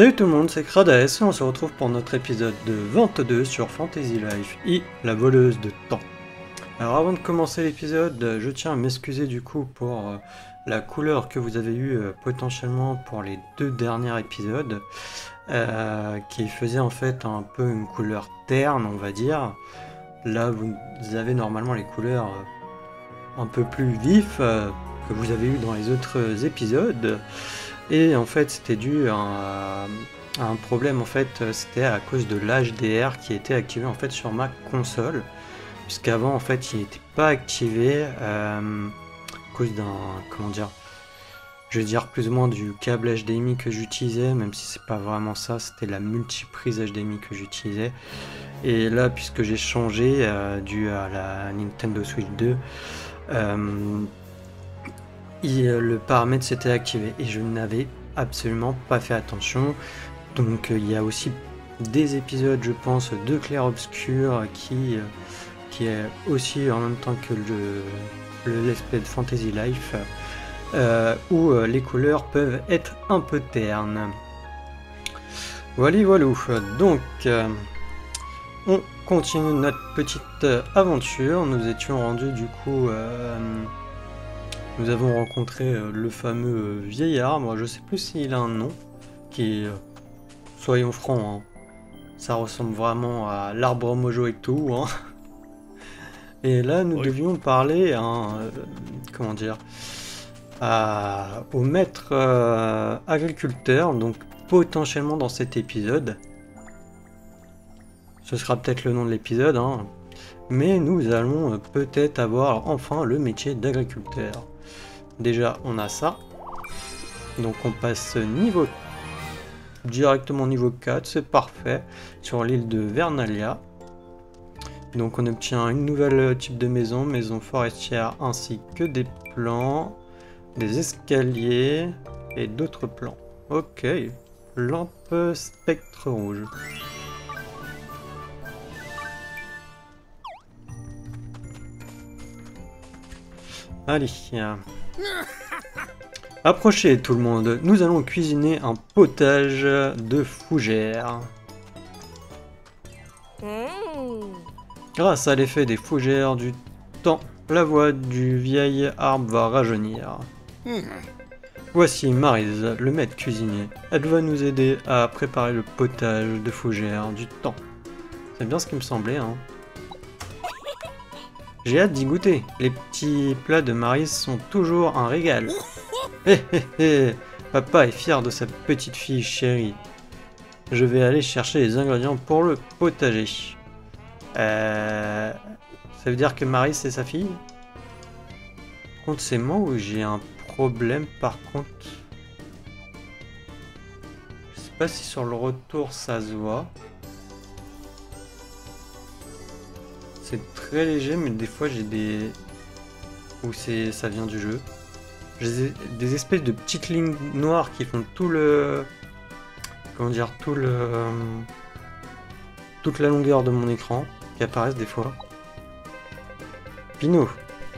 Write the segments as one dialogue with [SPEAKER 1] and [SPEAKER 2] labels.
[SPEAKER 1] Salut tout le monde, c'est Krades et on se retrouve pour notre épisode de 22 sur Fantasy Life I, la voleuse de temps. Alors avant de commencer l'épisode, je tiens à m'excuser du coup pour la couleur que vous avez eue potentiellement pour les deux derniers épisodes, qui faisait en fait un peu une couleur terne, on va dire. Là vous avez normalement les couleurs un peu plus vives que vous avez eu dans les autres épisodes. Et en fait, c'était dû à un problème. En fait, c'était à cause de l'HDR qui était activé en fait sur ma console, puisqu'avant en fait, il n'était pas activé à cause d'un, comment dire, je vais dire plus ou moins du câble HDMI que j'utilisais, même si c'est pas vraiment ça, c'était la multiprise HDMI que j'utilisais. Et là, puisque j'ai changé dû à la Nintendo Switch 2. Le paramètre s'était activé et je n'avais absolument pas fait attention. Donc il y a aussi des épisodes, je pense, de Clair Obscur qui est aussi en même temps que le let's play de Fantasy Life, où les couleurs peuvent être un peu ternes. Voilà, voilà. Donc on continue notre petite aventure. Nous étions rendus du coup... Nous avons rencontré le fameux vieil arbre, je sais plus s'il a un nom, qui est, soyons francs, hein, ça ressemble vraiment à l'arbre mojo et tout. Hein. Et là, nous devions parler à comment dire, au maître agriculteur, donc potentiellement dans cet épisode. Ce sera peut-être le nom de l'épisode, hein. Mais nous allons peut-être avoir enfin le métier d'agriculteur. Déjà, on a ça. Donc on passe directement niveau 4, c'est parfait, sur l'île de Vernalia. Donc on obtient une nouvelle type de maison forestière, ainsi que des plans, des escaliers et d'autres plans. Ok, lampe spectre rouge. Allez. Approchez tout le monde, nous allons cuisiner un potage de fougères. Grâce à l'effet des fougères du temps, la voix du vieil arbre va rajeunir. Voici Maryse, le maître cuisinier. Elle va nous aider à préparer le potage de fougères du temps. C'est bien ce qui me semblait, hein. J'ai hâte d'y goûter. Les petits plats de Maryse sont toujours un régal. Hé hé hé, papa est fier de sa petite fille chérie. Je vais aller chercher les ingrédients pour le potager. Ça veut dire que Maryse c'est sa fille? Par contre, c'est moi où j'ai un problème par contre. Je sais pas si sur le retour ça se voit. C'est très léger, mais des fois j'ai des... Ou ça vient du jeu. J'ai des espèces de petites lignes noires qui font tout le... Comment dire, toute la longueur de mon écran, qui apparaissent des fois. Pinot,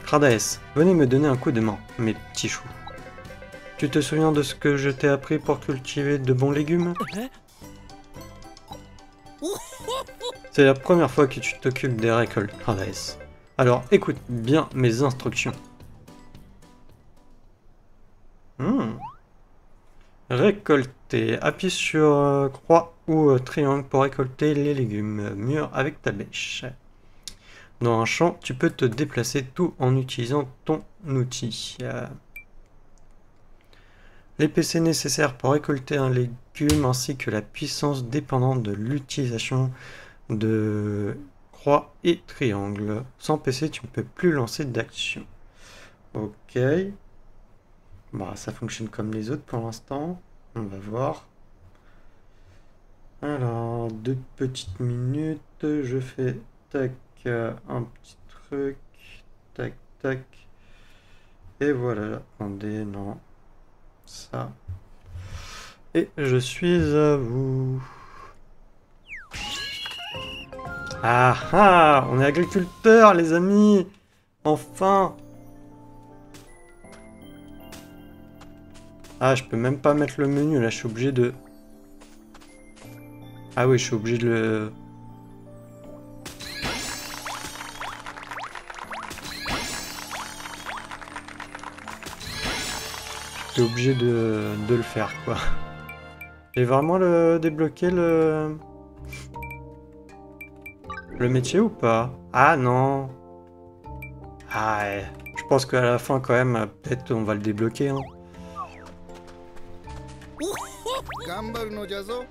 [SPEAKER 1] Krades, venez me donner un coup de main, mes petits choux. Tu te souviens de ce que je t'ai appris pour cultiver de bons légumes? C'est la première fois que tu t'occupes des récoltes, Krades. Alors écoute bien mes instructions. Récolter. Appuie sur croix ou triangle pour récolter les légumes mûrs avec ta bêche. Dans un champ, tu peux te déplacer tout en utilisant ton outil. L'épaisseur nécessaire pour récolter un légume ainsi que la puissance dépendant de l'utilisation de croix et triangle. Sans PC, tu ne peux plus lancer d'action. Ok. Bah, ça fonctionne comme les autres pour l'instant. On va voir. Alors, 2 petites minutes. Je fais tac, un petit truc. Tac, tac. Et voilà. Attendez, non. Ça. Et je suis à vous. Ah ah! On est agriculteurs, les amis! Enfin! Ah, je peux même pas mettre le menu, là, je suis obligé de Ah oui, je suis obligé de le... Je suis obligé de le faire, quoi. Et vraiment le débloquer le métier ou pas? Ah non. Ah ouais. Je pense qu'à la fin quand même, peut-être on va le débloquer. Hein.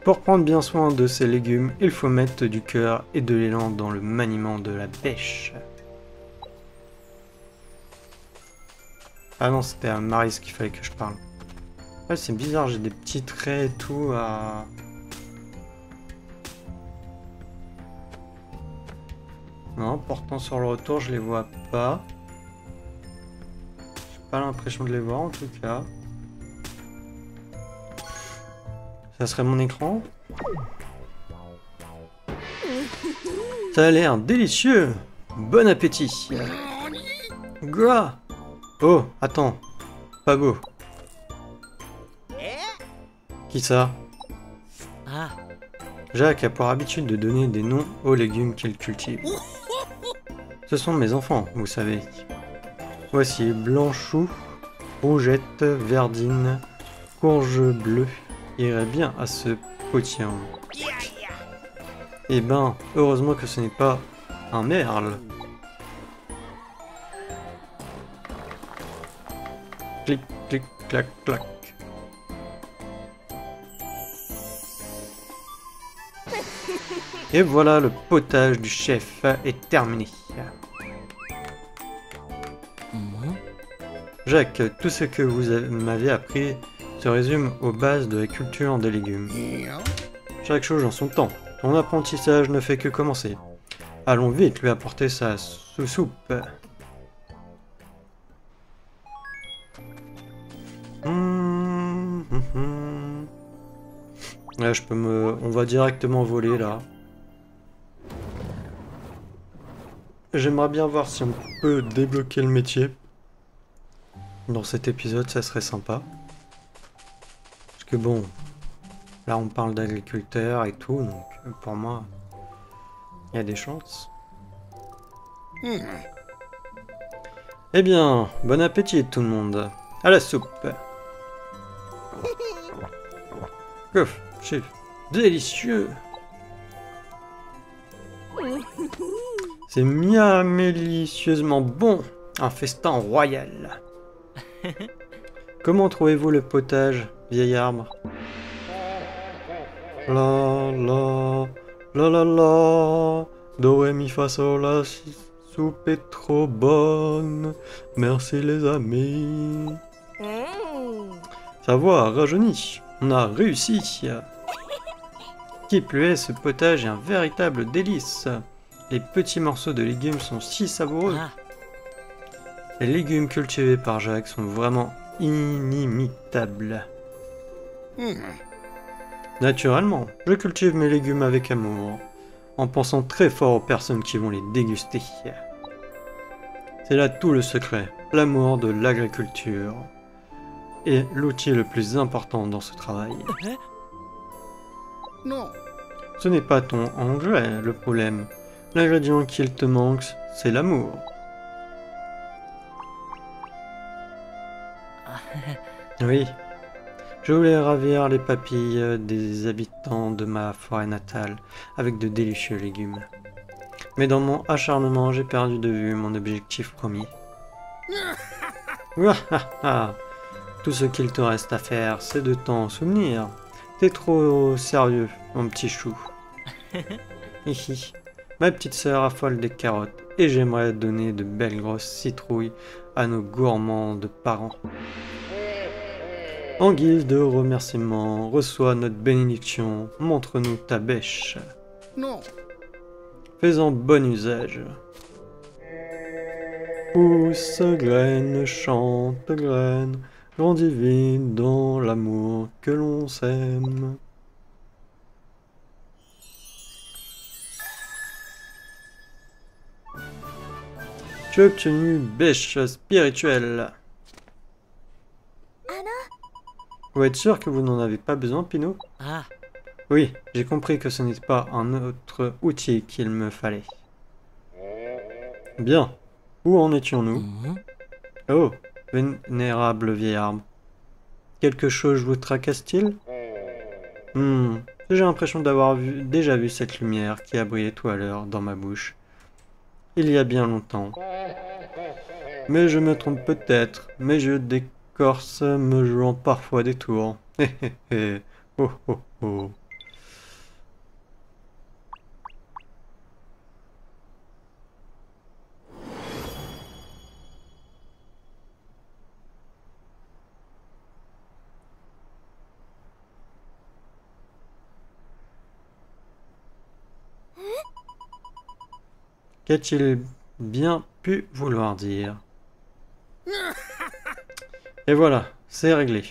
[SPEAKER 1] Pour prendre bien soin de ces légumes, il faut mettre du cœur et de l'élan dans le maniement de la bêche. Ah non, c'était à Maryse qu'il fallait que je parle. Ouais, c'est bizarre, j'ai des petits traits et tout à... Non, pourtant sur le retour, je les vois pas. J'ai pas l'impression de les voir en tout cas. Ça serait mon écran. Ça a l'air délicieux. Bon appétit. Gras. Oh, attends. Pas beau. Qui ça? Jacques a pour habitude de donner des noms aux légumes qu'il cultive. Ce sont mes enfants, vous savez. Voici Blanchou, Rougette, Verdine, Courge Bleue. Irait bien à ce potiron. Eh ben, heureusement que ce n'est pas un merle. Clic, clic, clac, clac. Et voilà, le potage du chef est terminé. Jacques, tout ce que vous m'avez appris se résume aux bases de la culture des légumes. Chaque chose en son temps. Ton apprentissage ne fait que commencer. Allons vite lui apporter sa soupe. Là, je peux me... On va directement voler, là. J'aimerais bien voir si on peut débloquer le métier. Dans cet épisode, ça serait sympa. Parce que bon... Là, on parle d'agriculteurs et tout, donc pour moi, il y a des chances. Eh bien, bon appétit tout le monde. À la soupe. Ouf, c'est délicieux. C'est délicieusement bon. Un festin royal. Comment trouvez-vous le potage, vieil arbre? La la la la la, do ré mi fa sol la si, soupe est trop bonne, merci les amis. Sa voix rajeunit, on a réussi. Qui plus est, ce potage est un véritable délice. Les petits morceaux de légumes sont si savoureux. Les légumes cultivés par Jacques sont vraiment inimitables. Naturellement, je cultive mes légumes avec amour, en pensant très fort aux personnes qui vont les déguster. C'est là tout le secret, l'amour de l'agriculture, est l'outil le plus important dans ce travail.
[SPEAKER 2] Non.
[SPEAKER 1] Ce n'est pas ton engrais le problème, l'ingrédient qu'il te manque, c'est l'amour. Oui. Je voulais ravir les papilles des habitants de ma forêt natale avec de délicieux légumes. Mais dans mon acharnement, j'ai perdu de vue mon objectif premier. Tout ce qu'il te reste à faire, c'est de t'en souvenir. T'es trop sérieux, mon petit chou. Hihi. Ma petite sœur affole des carottes et j'aimerais donner de belles grosses citrouilles à nos gourmands parents. En guise de remerciement, reçois notre bénédiction, montre-nous ta bêche.
[SPEAKER 2] Non.
[SPEAKER 1] Fais-en bon usage. Pousse graine, chante graine, grandis vite dans l'amour que l'on s'aime. Tu as obtenu bêche spirituelle. Vous êtes sûr que vous n'en avez pas besoin, Pinot? Oui, j'ai compris que ce n'était pas un autre outil qu'il me fallait. Bien. Où en étions-nous? Oh, vénérable vieillard. Quelque chose vous tracasse-t-il? J'ai l'impression d'avoir déjà vu cette lumière qui a brillé tout à l'heure dans ma bouche. Il y a bien longtemps. Mais je me trompe peut-être. Mes jeux d'écorce me jouant parfois des tours. Hé hé hé. Oh oh oh. Qu'a-t-il bien pu vouloir dire? Et voilà, c'est réglé.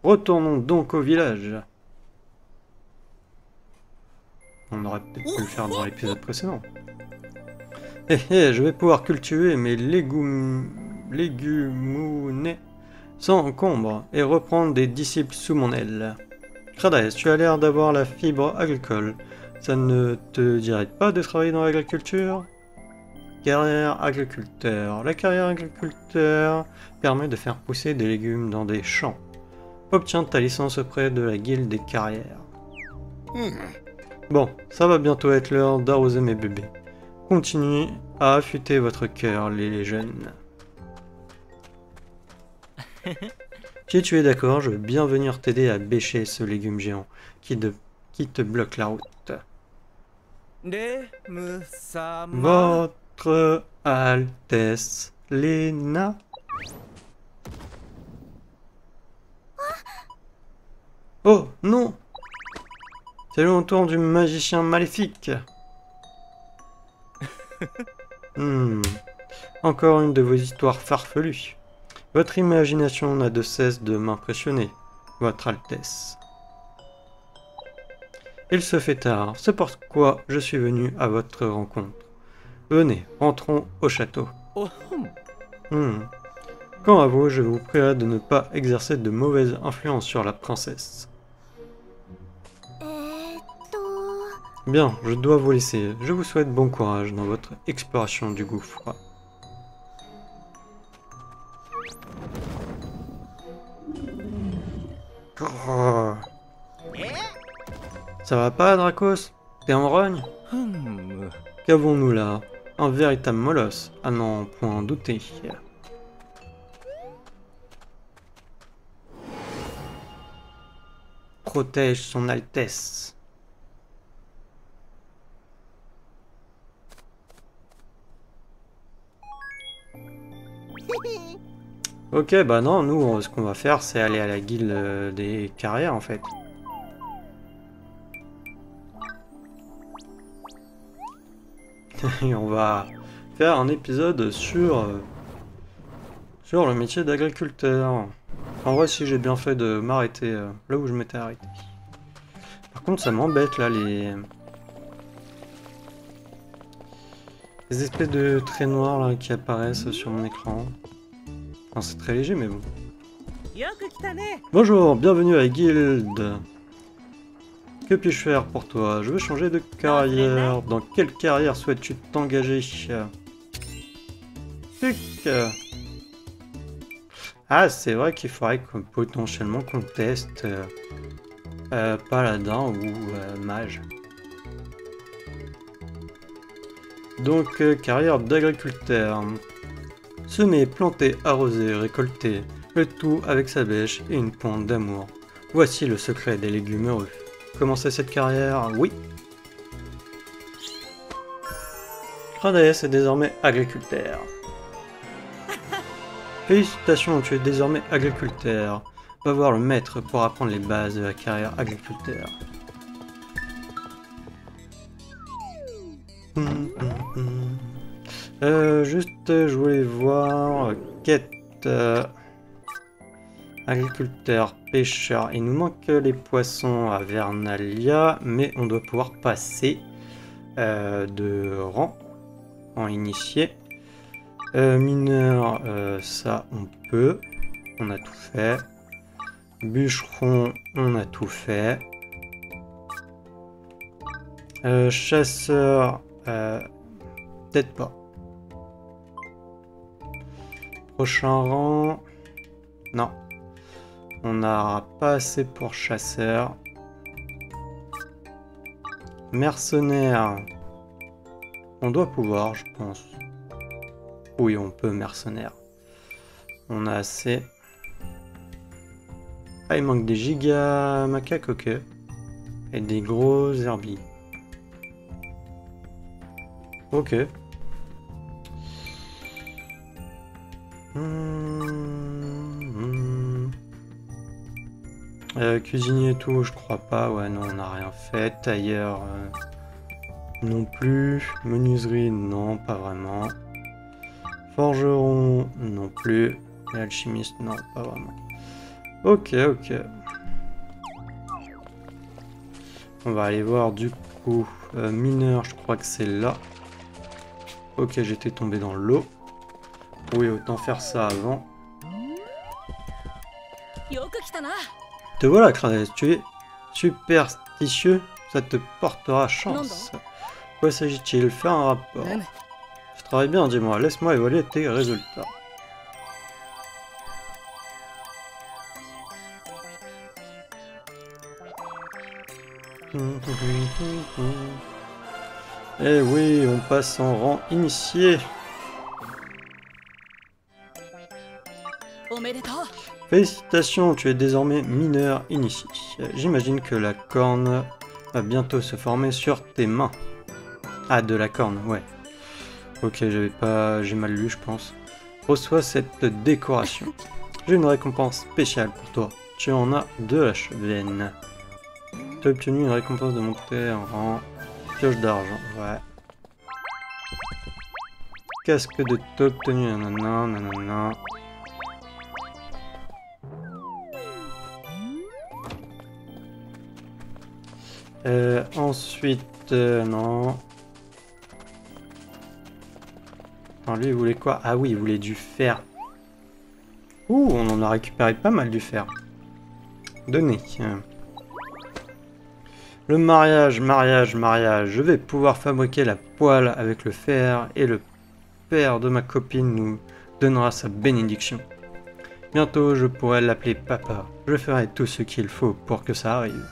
[SPEAKER 1] Retournons donc au village. On aurait peut-être pu le faire dans l'épisode précédent. Je vais pouvoir cultiver mes légumineux sans encombre et reprendre des disciples sous mon aile. Kradaes, tu as l'air d'avoir la fibre agricole. Ça ne te dirait pas de travailler dans l'agriculture? Carrière agriculteur. La carrière agriculteur permet de faire pousser des légumes dans des champs. Obtiens ta licence auprès de la guilde des carrières. Bon, ça va bientôt être l'heure d'arroser mes bébés. Continuez à affûter votre cœur, les jeunes. Si tu es d'accord, je veux bien venir t'aider à bêcher ce légume géant qui te bloque la route. Votre Altesse Léna? Oh non! C'est le retour du magicien maléfique. Encore une de vos histoires farfelues. Votre imagination n'a de cesse de m'impressionner, Votre Altesse. Il se fait tard, c'est pourquoi je suis venu à votre rencontre. Venez, rentrons au château. Quant à vous, je vous prierai de ne pas exercer de mauvaises influences sur la princesse. Bien, je dois vous laisser. Je vous souhaite bon courage dans votre exploration du gouffre. Oh. Ça va pas, Dracos? T'es en rogne? Qu'avons-nous là? Un véritable molosse, à n'en point douter. Protège son Altesse. Ok, bah non, nous, ce qu'on va faire, c'est aller à la guilde des carrières, en fait. Et on va faire un épisode sur le métier d'agriculteur. En vrai, si j'ai bien fait de m'arrêter là où je m'étais arrêté. Par contre, ça m'embête, là, les espèces de traits noirs là, qui apparaissent sur mon écran. Enfin, c'est très léger, mais bon. Bonjour, bienvenue à la guilde. Que puis-je faire pour toi? Je veux changer de carrière. Dans quelle carrière souhaites-tu t'engager? Ah, c'est vrai qu'il faudrait potentiellement qu'on teste paladin ou mage. Donc, carrière d'agriculteur. Semer, planter, arroser, récolter, le tout avec sa bêche et une pointe d'amour. Voici le secret des légumes heureux. Commencer cette carrière? Oui. Kradaes est désormais agriculteur. Félicitations, tu es désormais agriculteur. Va voir le maître pour apprendre les bases de la carrière agriculteur. Juste, je voulais voir... quête... agriculteur, pêcheur. Il nous manque les poissons à Vernalia, mais on doit pouvoir passer de rang en initié. Mineur, ça on peut. On a tout fait. Bûcheron, on a tout fait. Chasseur, peut-être pas. Prochain rang, non. On n'aura pas assez pour chasseur. Mercenaire, on doit pouvoir, je pense. Oui, on peut mercenaire. On a assez. Ah, il manque des gigas macaques, ok. Et des gros herbiers. Ok. Cuisinier et tout, je crois pas. Ouais, non, on n'a rien fait. Tailleur, non plus. Menuiserie, non, pas vraiment. Forgeron, non plus. Et alchimiste, non, pas vraiment. Ok, ok. On va aller voir du coup. Mineur, je crois que c'est là. Ok, j'étais tombé dans l'eau. Oui, autant faire ça avant. Te voilà, Kranes, tu es superstitieux, ça te portera chance. Quoi s'agit-il? Faire un rapport. Tu travailles bien, dis-moi, laisse-moi évaluer tes résultats. Eh oui, on passe en rang initié. Félicitations, tu es désormais mineur initié. J'imagine que la corne va bientôt se former sur tes mains. Ah, de la corne, ouais. Ok, j'ai mal lu, je pense. Reçois cette décoration. J'ai une récompense spéciale pour toi. Tu en as de la chevenne. Tu as obtenu une récompense de montée en rang. Pioche d'argent, ouais. Casque de t'as obtenu, nanana, nanana. Ensuite, non. Non, lui, il voulait quoi? Ah oui, il voulait du fer. Ouh, on en a récupéré pas mal du fer. Donnez. Le mariage, mariage, mariage. Je vais pouvoir fabriquer la poêle avec le fer et le père de ma copine nous donnera sa bénédiction. Bientôt, je pourrai l'appeler papa. Je ferai tout ce qu'il faut pour que ça arrive.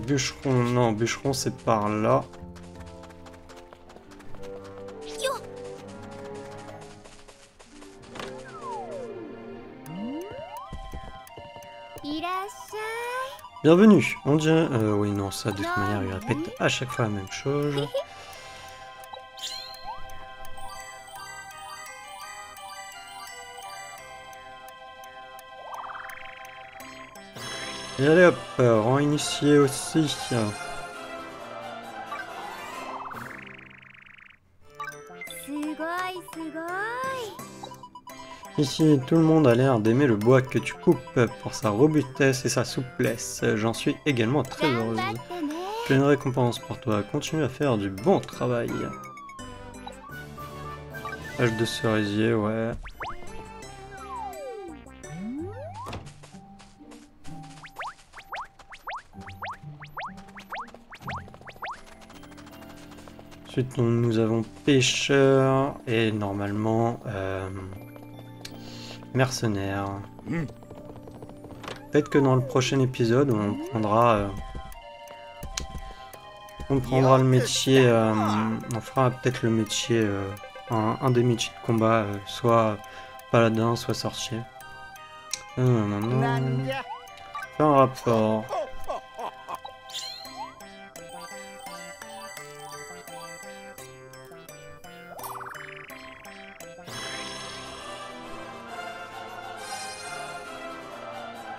[SPEAKER 1] Bûcheron, non, bûcheron c'est par là. Bienvenue, on dirait... oui, non, ça de toute manière, il répète à chaque fois la même chose. Et allez hop, rang initié aussi. Ici, tout le monde a l'air d'aimer le bois que tu coupes pour sa robustesse et sa souplesse. J'en suis également très heureuse. J'ai une récompense pour toi. Continue à faire du bon travail. Hache de cerisier, ouais. Ensuite, nous avons pêcheur et normalement mercenaire. Peut-être que dans le prochain épisode, on prendra le métier, on fera peut-être le métier, un des métiers de combat, soit paladin, soit sorcier. Fais un rapport.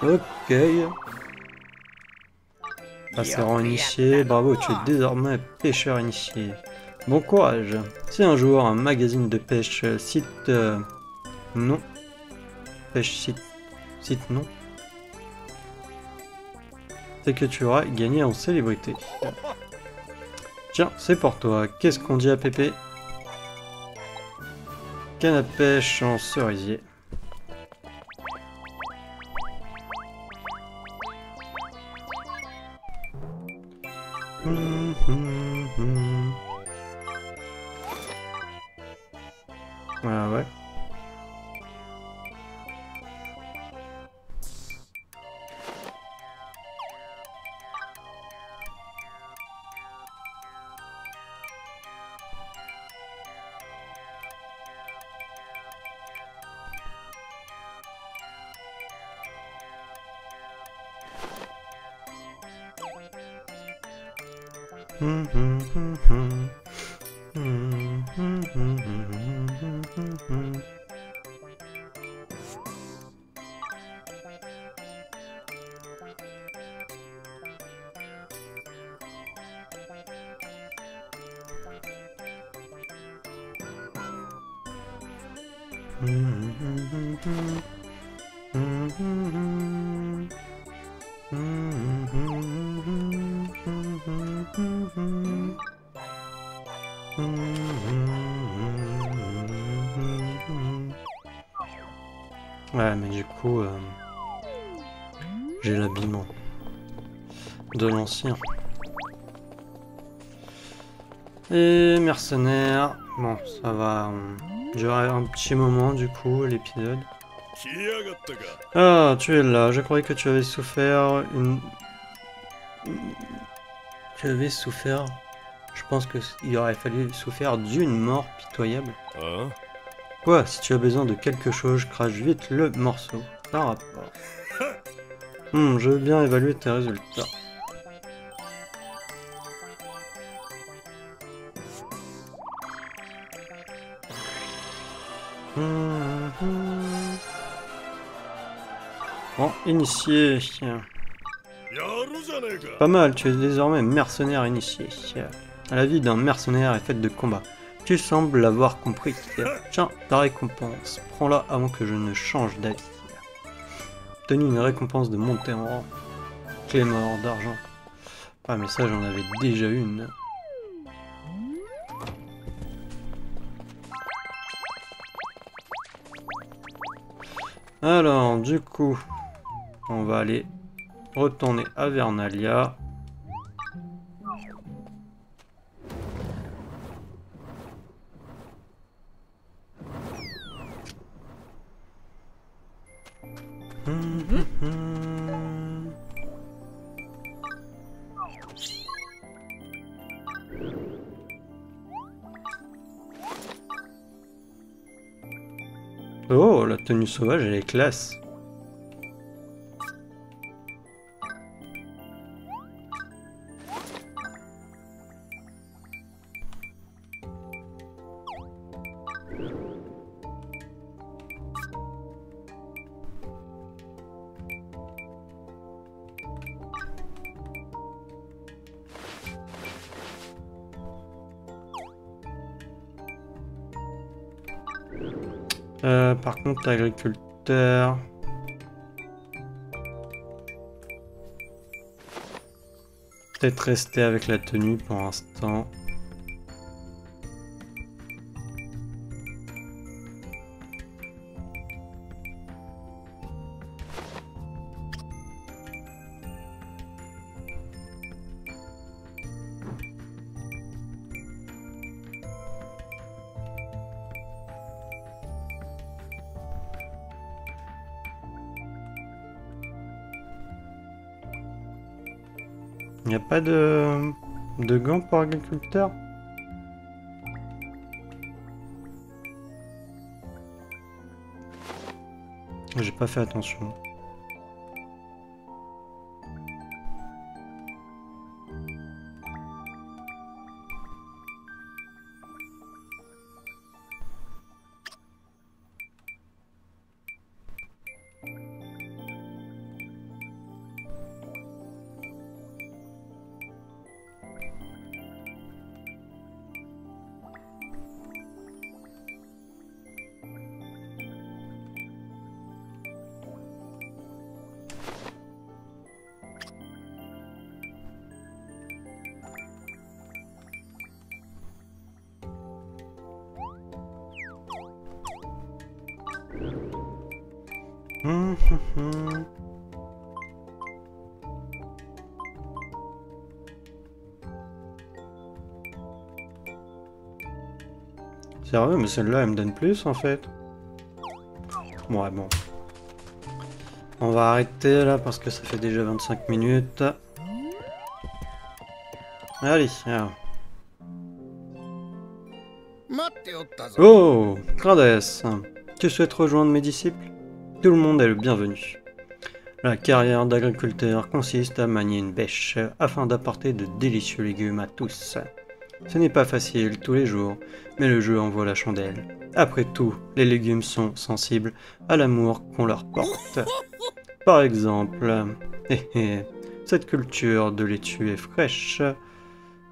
[SPEAKER 1] Ok. Passé rang initié, bravo, tu es désormais pêcheur initié. Bon courage. Si un jour un magazine de pêche cite non, pêche cite non, c'est que tu auras gagné en célébrité. Tiens, c'est pour toi. Qu'est-ce qu'on dit à Pépé? Canne à pêche en cerisier. Ah ouais. Ouais, mais du coup, j'ai l'habillement de l'ancien. Et mercenaire, bon, ça va durer un petit moment du coup, l'épisode. Ah, tu es là, je croyais que tu avais souffert une... Tu avais souffert... Je pense qu'il aurait fallu souffrir d'une mort pitoyable. Quoi, si tu as besoin de quelque chose, crache vite le morceau. Par rapport. Je veux bien évaluer tes résultats. Bon, initié. Pas mal, tu es désormais mercenaire initié. La vie d'un mercenaire est faite de combats. Tu sembles l'avoir compris. Tiens, ta récompense. Prends-la avant que je ne change d'avis. Obtenu une récompense de montée en rang. Clé mort d'argent. Ah mais ça j'en avais déjà une. Alors du coup, on va aller retourner à Vernalia. Oh, la tenue sauvage, elle est classe. Par contre, l'agriculteur... Peut-être rester avec la tenue pour l'instant. Il n'y a pas de gants pour agriculteur? J'ai pas fait attention. Hum, hum. Sérieux, mais celle-là, elle me donne plus, en fait. Ouais, bon. On va arrêter, là, parce que ça fait déjà 25 minutes. Allez, alors. Oh, Grades, tu souhaites rejoindre mes disciples? Tout le monde est le bienvenu. La carrière d'agriculteur consiste à manier une bêche afin d'apporter de délicieux légumes à tous. Ce n'est pas facile tous les jours, mais le jeu en vaut la chandelle. Après tout, les légumes sont sensibles à l'amour qu'on leur porte. Par exemple, cette culture de laitue est fraîche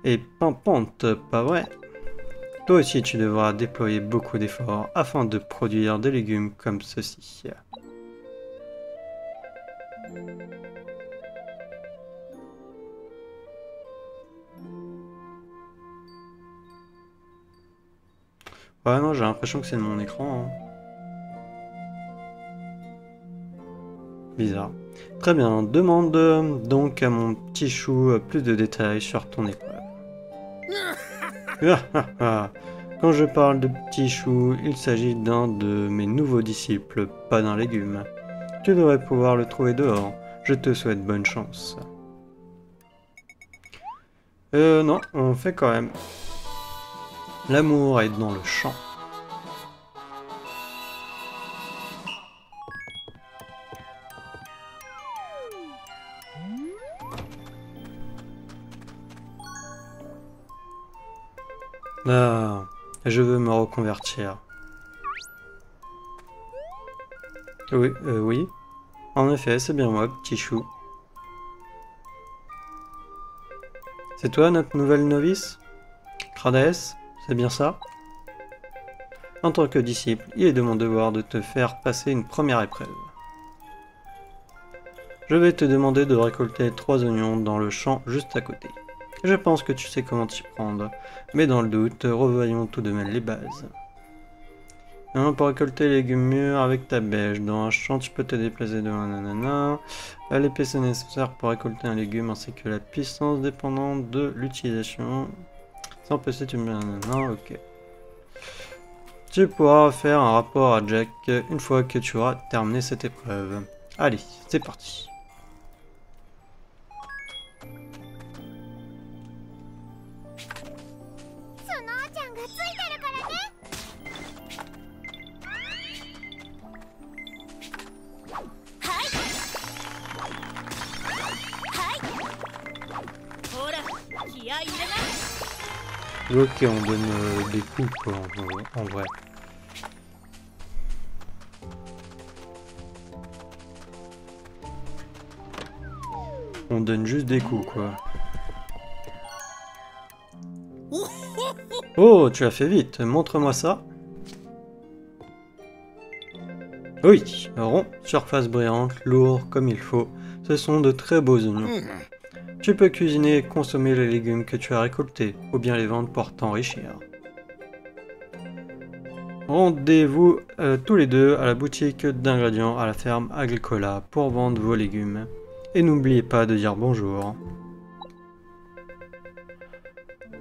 [SPEAKER 1] et pimpante, pas vrai? Toi aussi tu devras déployer beaucoup d'efforts afin de produire des légumes comme ceci. Ouais non, j'ai l'impression que c'est de mon écran. Hein. Bizarre. Très bien, demande donc à mon petit chou plus de détails sur ton épreuve. Quand je parle de petit chou, il s'agit d'un de mes nouveaux disciples, pas d'un légume. Tu devrais pouvoir le trouver dehors. Je te souhaite bonne chance. Non, on fait quand même. L'amour est dans le champ. Ah, je veux me reconvertir. Oui, oui. En effet, c'est bien moi, petit chou. C'est toi notre nouvelle novice? Crades, c'est bien ça? En tant que disciple, il est de mon devoir de te faire passer une première épreuve. Je vais te demander de récolter 3 oignons dans le champ juste à côté. Je pense que tu sais comment t'y prendre, mais dans le doute, revoyons tout de même les bases. Pour récolter les légumes mûrs avec ta bêche, dans un champ tu peux te déplacer de nanana. L'épaisseur nécessaire pour récolter un légume ainsi que la puissance dépendant de l'utilisation. Sans passer tu mets nanana, ok. Tu pourras faire un rapport à Jack une fois que tu auras terminé cette épreuve. Allez, c'est parti. Ok, on donne des coups quoi, en vrai. On donne juste des coups quoi. Oh, tu as fait vite, montre-moi ça. Oui, rond, surface brillante, lourd comme il faut. Ce sont de très beaux oignons. Tu peux cuisiner et consommer les légumes que tu as récoltés, ou bien les vendre pour t'enrichir. Rendez-vous tous les deux à la boutique d'ingrédients à la ferme Agricola pour vendre vos légumes. Et n'oubliez pas de dire bonjour.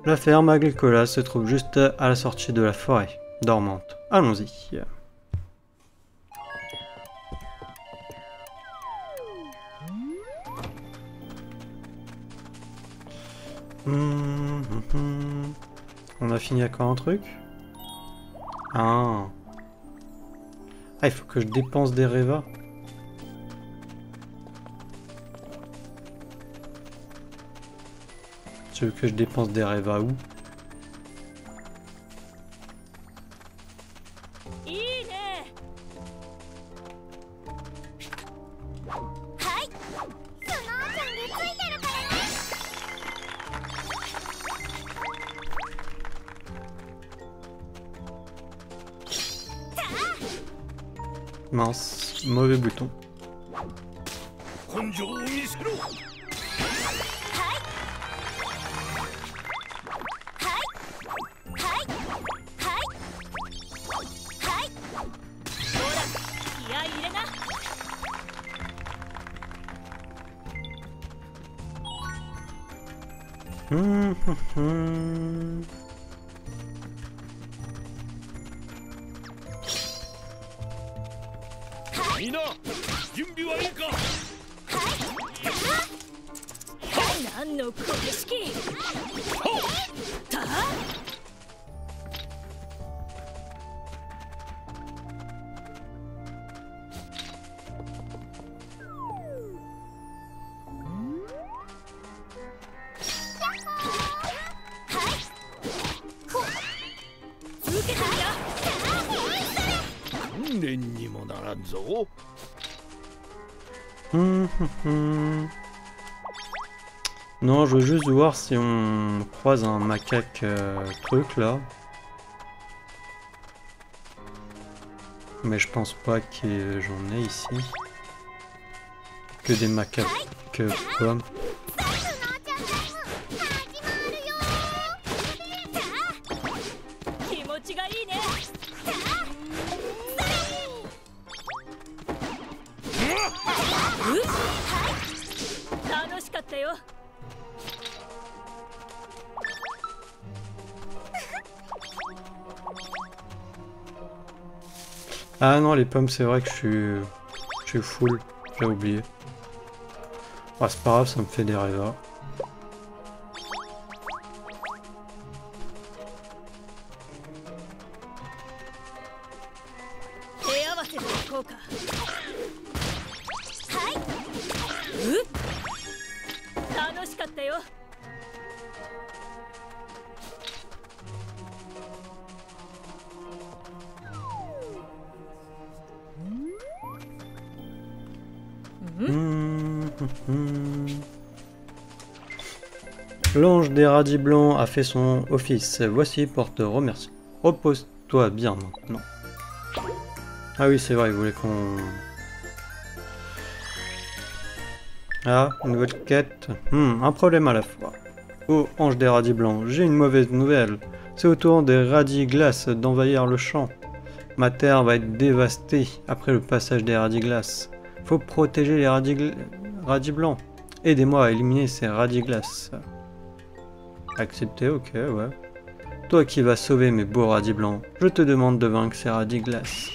[SPEAKER 1] La ferme Agricola se trouve juste à la sortie de la forêt dormante. Allons-y. On a fini à quoi un truc? Ah, il faut que je dépense des Reva. Tu veux que je dépense des Reva où? Mince, mauvais bouton. Hum, hum, hum. Non, je veux juste voir si on croise un macaque truc là. Mais je pense pas que j'en ai ici. Que des macaques pommes. Ah non, les pommes, c'est vrai que je suis full. J'ai oublié. Ah, c'est pas grave, ça me fait des rêves. L'ange des radis blancs a fait son office. Voici pour te remercier. Repose-toi bien maintenant. Ah oui, c'est vrai, il voulait qu'on... Ah, une nouvelle quête. Un problème à la fois. Oh, ange des radis blancs, j'ai une mauvaise nouvelle. C'est au tour des radis glaces d'envahir le champ. Ma terre va être dévastée après le passage des radis glaces. Faut protéger les radis blancs. Aidez-moi à éliminer ces radis glaces. Accepté, ok, ouais. Toi qui vas sauver mes beaux radis blancs, je te demande de vaincre ces radis glaces.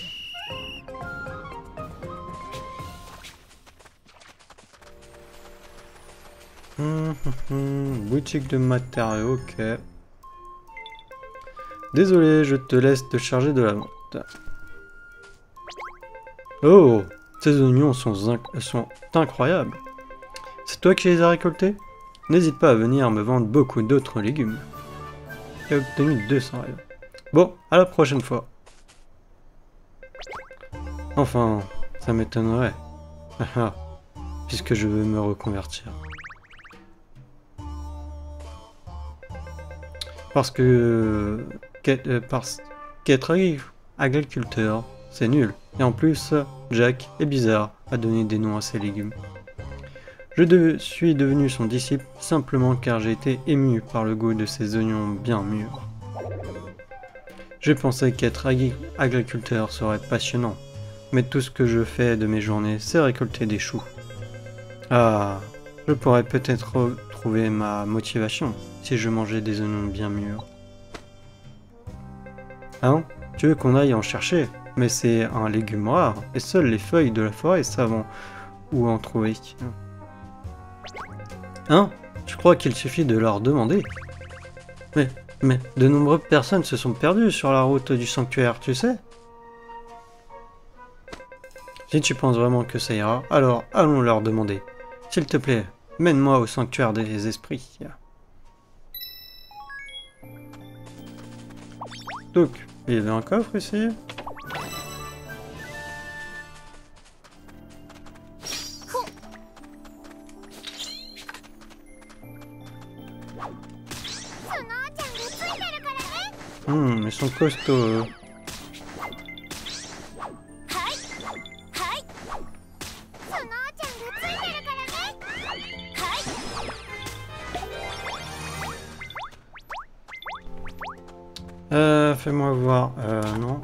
[SPEAKER 1] Boutique de matériaux, ok. Désolé, je te laisse te charger de la vente. Oh, ces oignons sont incroyables. C'est toi qui les as récoltés? N'hésite pas à venir me vendre beaucoup d'autres légumes. J'ai obtenu 200 rêves. Bon, à la prochaine fois. Enfin, ça m'étonnerait. Puisque je veux me reconvertir. Parce que... qu'être agriculteur, c'est nul. Et en plus, Jack est bizarre à donner des noms à ses légumes. Je suis devenu son disciple simplement car j'ai été ému par le goût de ces oignons bien mûrs. Je pensais qu'être agriculteur serait passionnant, mais tout ce que je fais de mes journées, c'est récolter des choux. Ah, je pourrais peut-être retrouver ma motivation si je mangeais des oignons bien mûrs. Hein? Tu veux qu'on aille en chercher? Mais c'est un légume rare, et seules les feuilles de la forêt savent où en trouver. Hein? Je crois qu'il suffit de leur demander. Mais, de nombreuses personnes se sont perdues sur la route du sanctuaire, tu sais? Si tu penses vraiment que ça ira, alors allons leur demander. S'il te plaît, mène-moi au sanctuaire des esprits. Donc, il y avait un coffre ici. Ils sont costauds. Fais-moi voir. Non.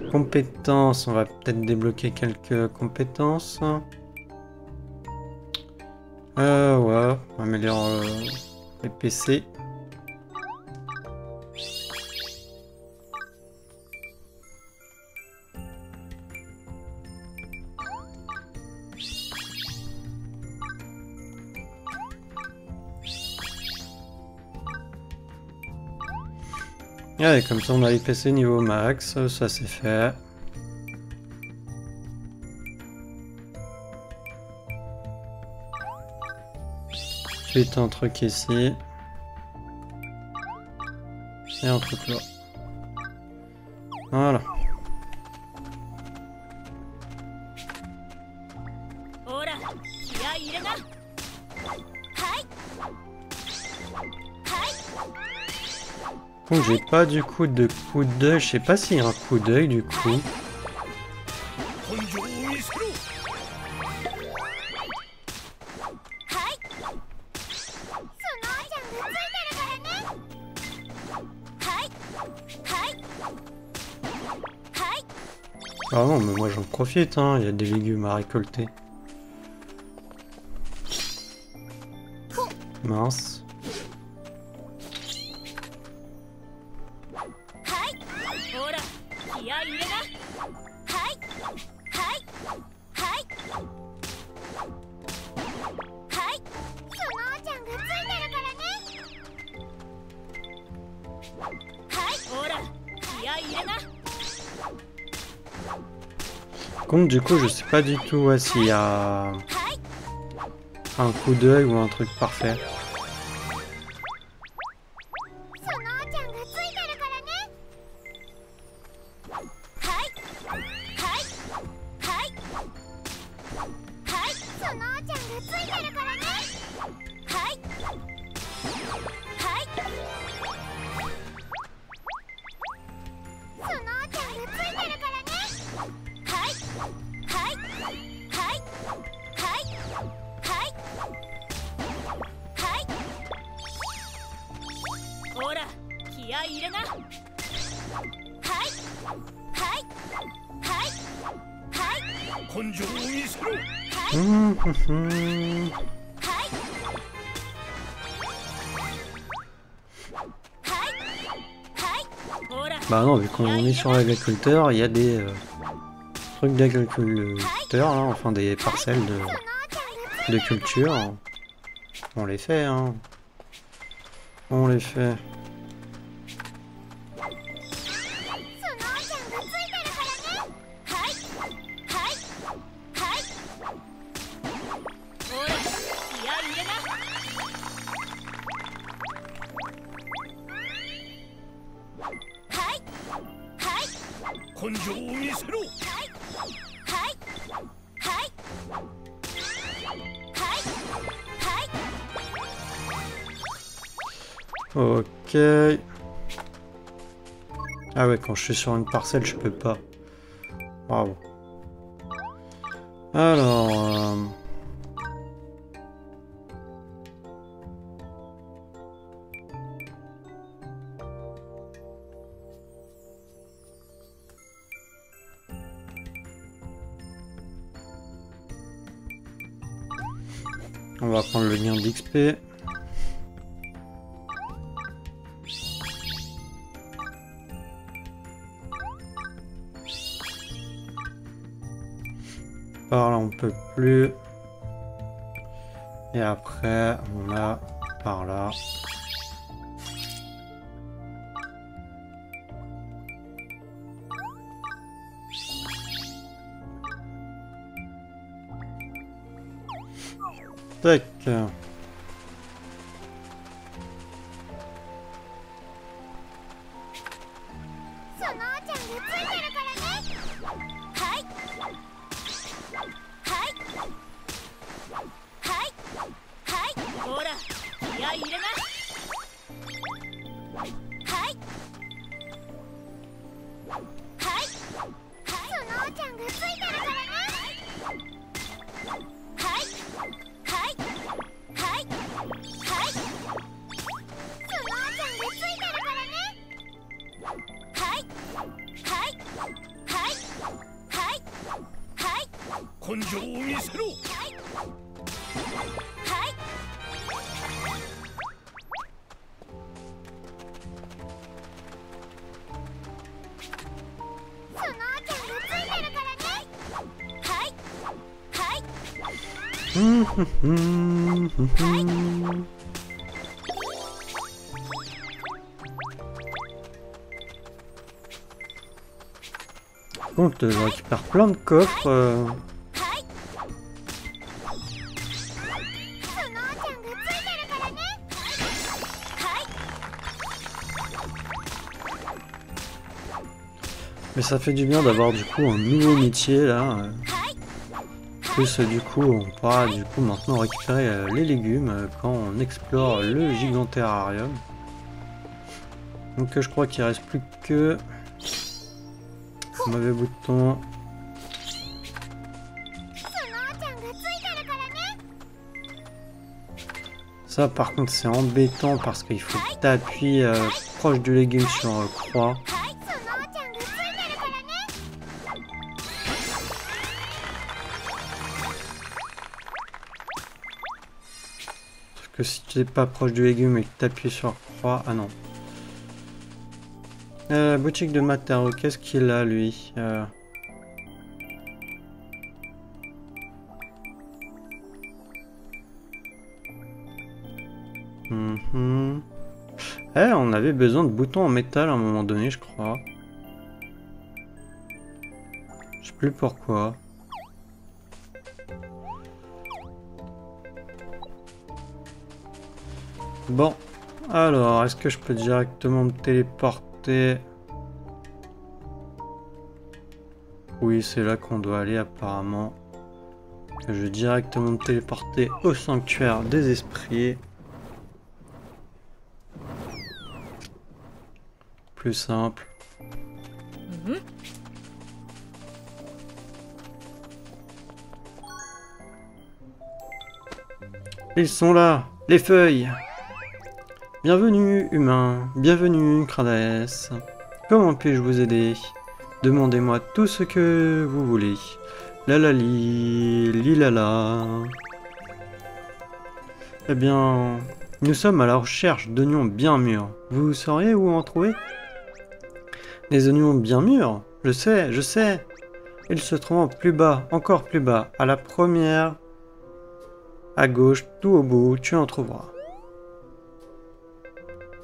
[SPEAKER 1] Compétences, on va peut-être débloquer quelques compétences. Ouais, on améliore les PC. Ouais, comme ça on a les PC niveau max, ça c'est fait. Ensuite un truc ici. Et un truc là. Voilà. Donc j'ai pas du coup de coup d'œil, je sais pas s'il y a un coup d'œil du coup. Ah non, mais moi j'en profite, hein, il y a des légumes à récolter. Mince. Contre du coup je sais pas du tout s'il y a un coup d'œil ou un truc parfait. Bah non, vu qu'on est sur l'agriculteur, il y a des trucs d'agriculteur, hein, enfin des parcelles de culture. On les fait, hein. On les fait. Ok. Ah ouais, quand je suis sur une parcelle, je peux pas. Bravo. Alors... On va prendre le lien d'XP. Par là on peut plus. Et après on a par là. Tac. Par contre, je récupère plein de coffres. Mais ça fait du bien d'avoir du coup un nouveau métier là. Plus du coup on pourra du coup maintenant récupérer les légumes quand on explore le Giganterrarium. Donc je crois qu'il reste plus que mauvais bouton. Ça par contre c'est embêtant parce qu'il faut t'appuyer proche du légume sur croix. Parce que si tu n'es pas proche du légume et que tu appuies sur croix... Ah non. Boutique de matériaux, qu'est-ce qu'il a lui on avait besoin de boutons en métal à un moment donné, je crois. Je sais plus pourquoi. Bon, alors, est-ce que je peux directement me téléporter? Oui, c'est là qu'on doit aller apparemment. Je vais directement me téléporter au sanctuaire des esprits. Plus simple. Ils sont là, les feuilles. Bienvenue, humain. Bienvenue, Cradaes. Comment puis-je vous aider? Demandez-moi tout ce que vous voulez. Lalali, lilala. Eh bien, nous sommes à la recherche d'oignons bien mûrs. Vous sauriez où en trouver? Les oignons bien mûrs? Je sais, je sais. Ils se trouvent plus bas, encore plus bas. À la première, à gauche, tout au bout, tu en trouveras.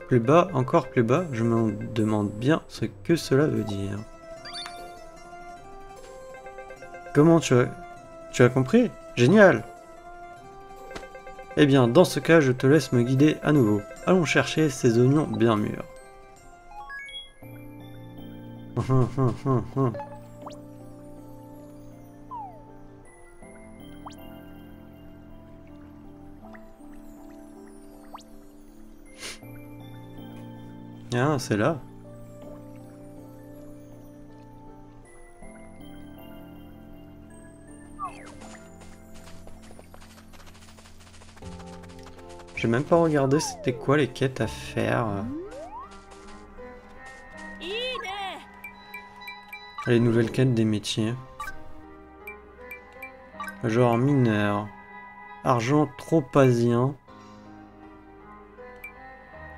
[SPEAKER 1] Plus bas, encore plus bas, je me demande bien ce que cela veut dire. Comment tu as compris? Génial! Eh bien, dans ce cas, je te laisse me guider à nouveau. Allons chercher ces oignons bien mûrs. Ah, c'est là. J'ai même pas regardé c'était quoi les quêtes à faire. Les nouvelles quêtes des métiers. Genre mineur. Argent tropazien.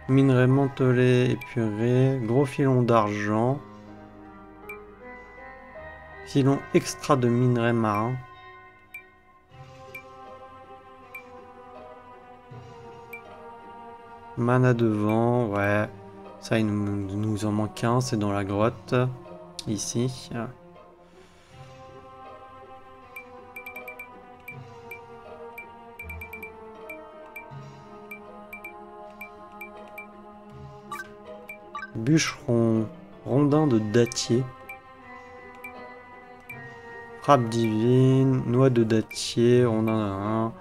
[SPEAKER 1] Minerai mentholé épuré. Gros filon d'argent. Filon extra de minerai marin. Mana de vent, ouais. Ça, il nous en manque un, c'est dans la grotte. Ici. Bûcheron. Rondin de dattier. Frappe divine. Noix de dattier. Rondin de un.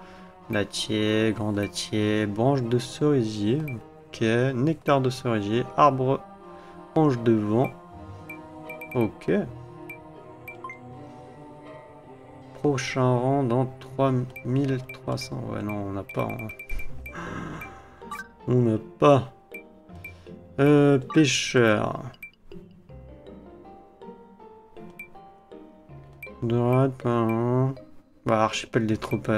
[SPEAKER 1] Dattier. Grand dattier. Branche de cerisier. Ok. Nectar de cerisier. Arbre. Branche de vent. Ok. Prochain rang dans 3300. Ouais, non, on n'a pas. On n'a pas. Pêcheur. Droite, bah, archipel des troupes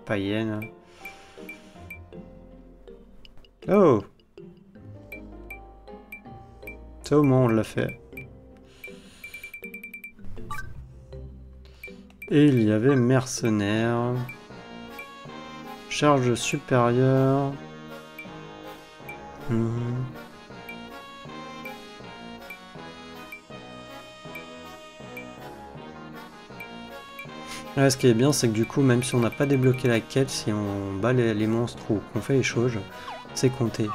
[SPEAKER 1] païennes. Oh! Ça au moins on l'a fait. Et il y avait mercenaires. Charge supérieure. Ouais, ce qui est bien, c'est que du coup, même si on n'a pas débloqué la quête, si on bat les monstres ou qu'on fait les choses, c'est compté.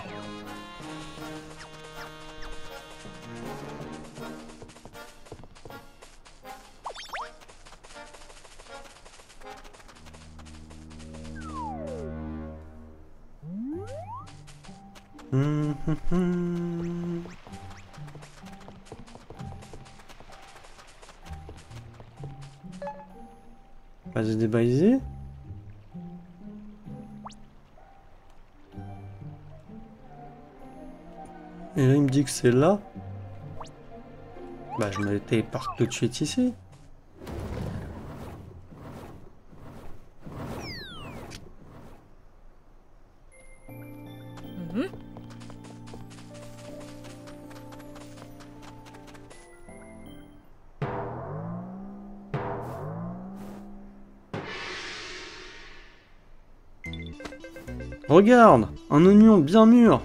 [SPEAKER 1] Vas-y, débaliser. Et là, il me dit que c'est là. Bah, je me téléporte tout de suite ici. Regarde, un oignon bien mûr.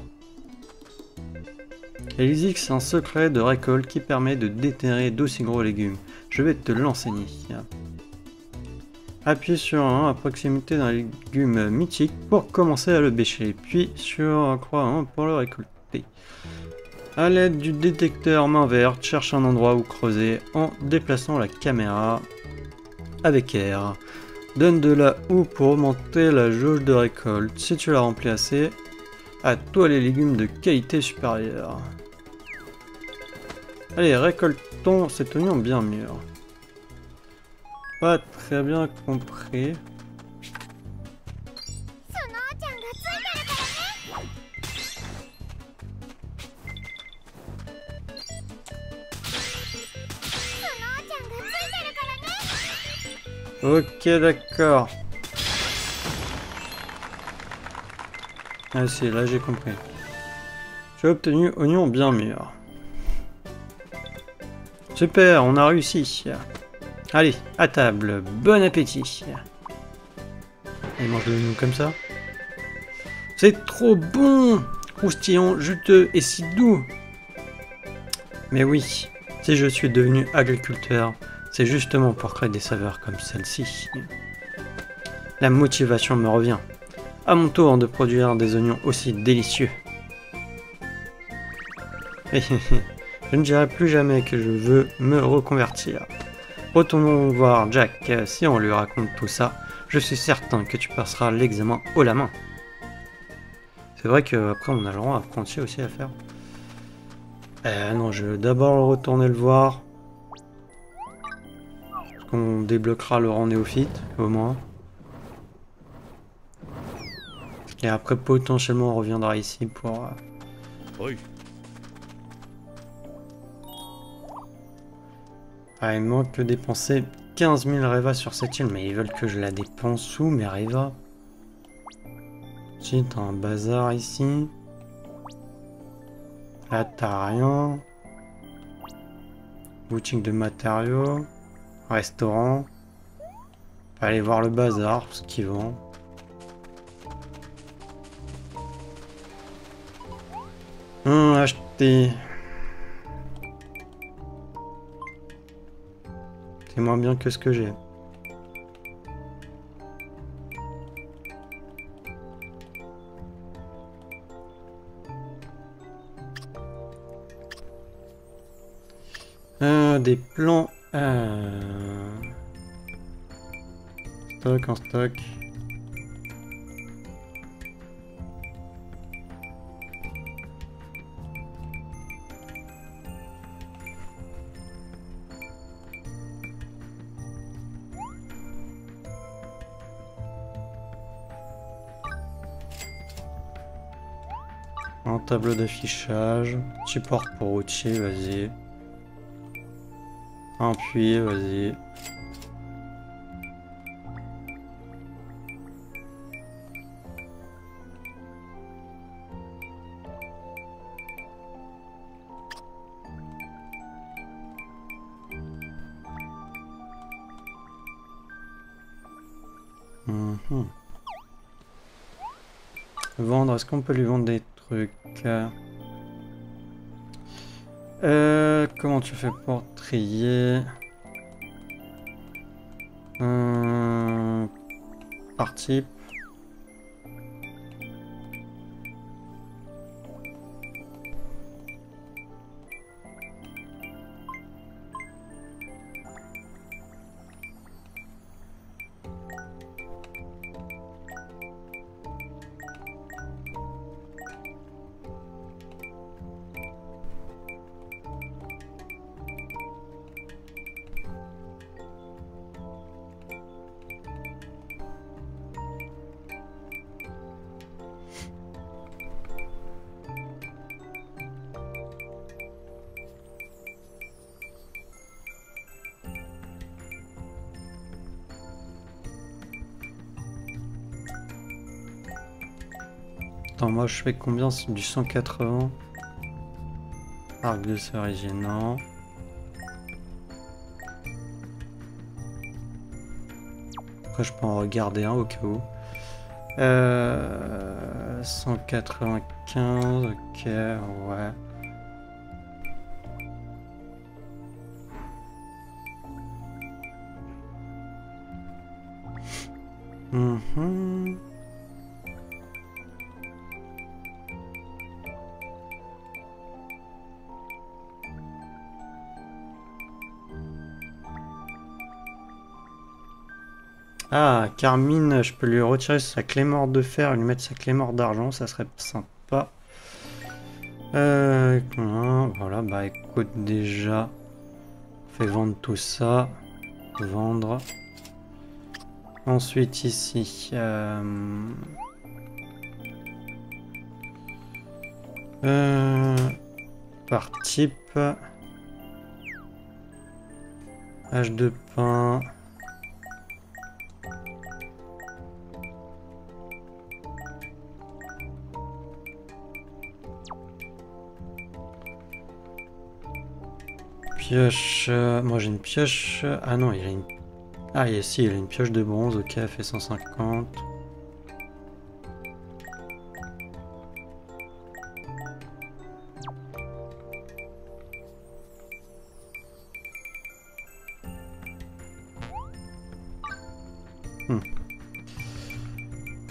[SPEAKER 1] Elisic, c'est un secret de récolte qui permet de déterrer d'aussi gros légumes. Je vais te l'enseigner. Appuie sur un à proximité d'un légume mythique pour commencer à le bêcher, puis sur croix 1 pour le récolter. A l'aide du détecteur main verte, cherche un endroit où creuser en déplaçant la caméra avec R. Donne de la houe pour augmenter la jauge de récolte. Si tu l'as rempli assez, à toi les légumes de qualité supérieure. Allez, récoltons cet oignon bien mûr. Pas très bien compris. Ok, d'accord. Ah si, là j'ai compris. J'ai obtenu oignon bien mûr. Super, on a réussi. Allez, à table, bon appétit. Et mange le oignon comme ça. C'est trop bon, croustillant, juteux et si doux. Mais oui, si je suis devenu agriculteur, c'est justement pour créer des saveurs comme celle-ci. La motivation me revient. À mon tour de produire des oignons aussi délicieux. Je ne dirai plus jamais que je veux me reconvertir. Retournons voir Jack. Si on lui raconte tout ça, je suis certain que tu passeras l'examen haut la main. C'est vrai qu'après on a le droit à apprenti aussi à faire. Non, je vais d'abord retourner le voir. Parce qu'on débloquera le rang néophyte, au moins. Et après, potentiellement, on reviendra ici pour...
[SPEAKER 2] Oui.
[SPEAKER 1] Ah, il manque que dépenser 15 000 Reva sur cette île, mais ils veulent que je la dépense où, mes Reva? Si, t'as un bazar ici. Là, t'as rien. Boutique de matériaux. Restaurant. Aller voir le bazar, ce qu'ils vendent. Acheter. C'est moins bien que ce que j'ai. Des plans. Stock en stock. Un tableau d'affichage. Support pour routier, vas-y. Un puits, vas-y. Vendre, est-ce qu'on peut lui vendre des trucs? Comment tu fais pour trier? Par type. Attends, moi je fais combien? C'est du 180. Arc de cerisier, non. Après je peux en regarder un au cas où. 195, ok, ouais. Ah, Carmine, je peux lui retirer sa clé morte de fer et lui mettre sa clé morte d'argent, ça serait sympa. Voilà, bah écoute, déjà, on fait vendre tout ça. Vendre. Ensuite, ici, par type, hache de pain. Pioche, moi j'ai une pioche. Ah non, il a une. Ah, si, il a une pioche de bronze, ok, elle fait 150.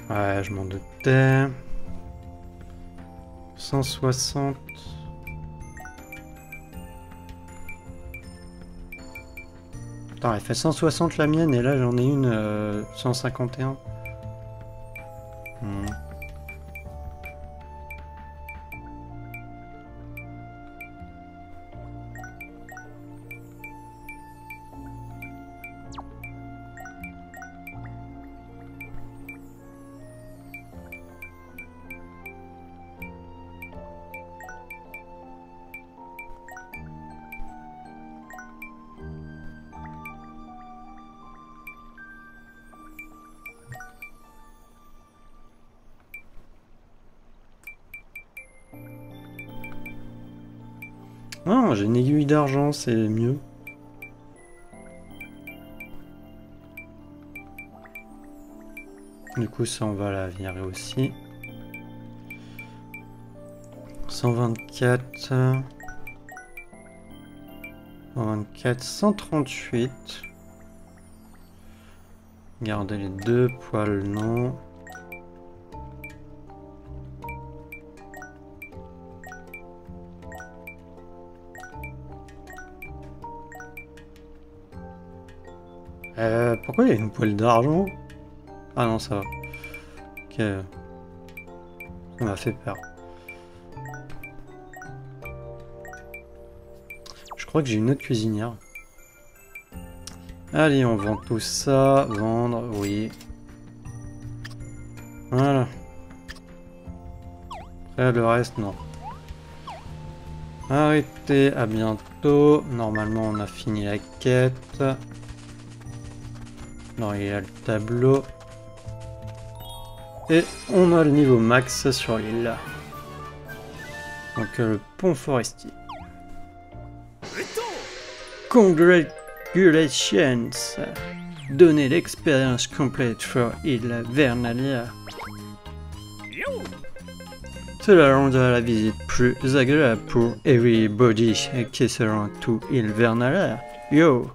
[SPEAKER 1] Ouais, je m'en doutais. 160. Attends, elle fait 160 la mienne et là j'en ai une 151. Non, j'ai une aiguille d'argent, c'est mieux. Du coup, ça, on va la virer aussi. 124. 124, 138. Garder les deux poils, non. Pourquoi il y a une poêle d'argent? Ah non, ça va. Ok. Ça m'a fait peur. Je crois que j'ai une autre cuisinière. Allez, on vend tout ça. Vendre, oui. Voilà. Après, le reste, non. Arrêtez, à bientôt. Normalement, on a fini la quête. Non, il y a le tableau. Et on a le niveau max sur l'île. Donc le pont forestier. Congratulations! Donnez l'expérience complète for île Vernalia. Cela rendra la visite plus agréable pour everybody qui se rend tout Invernala. Yo!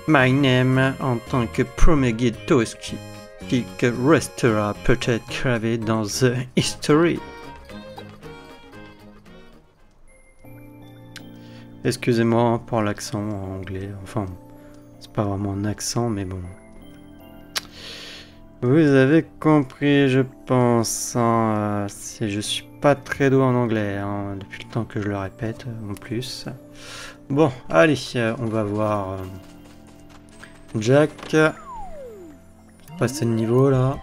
[SPEAKER 1] My name en tant que premier guide touristique qui restera peut-être gravé dans The History. Excusez-moi pour l'accent en anglais, enfin, c'est pas vraiment un accent, mais bon. Vous avez compris, je pense, hein, je suis pas très doué en anglais, hein, depuis le temps que je le répète, en plus. Bon, allez, on va voir Jack, pour passer de niveau, là,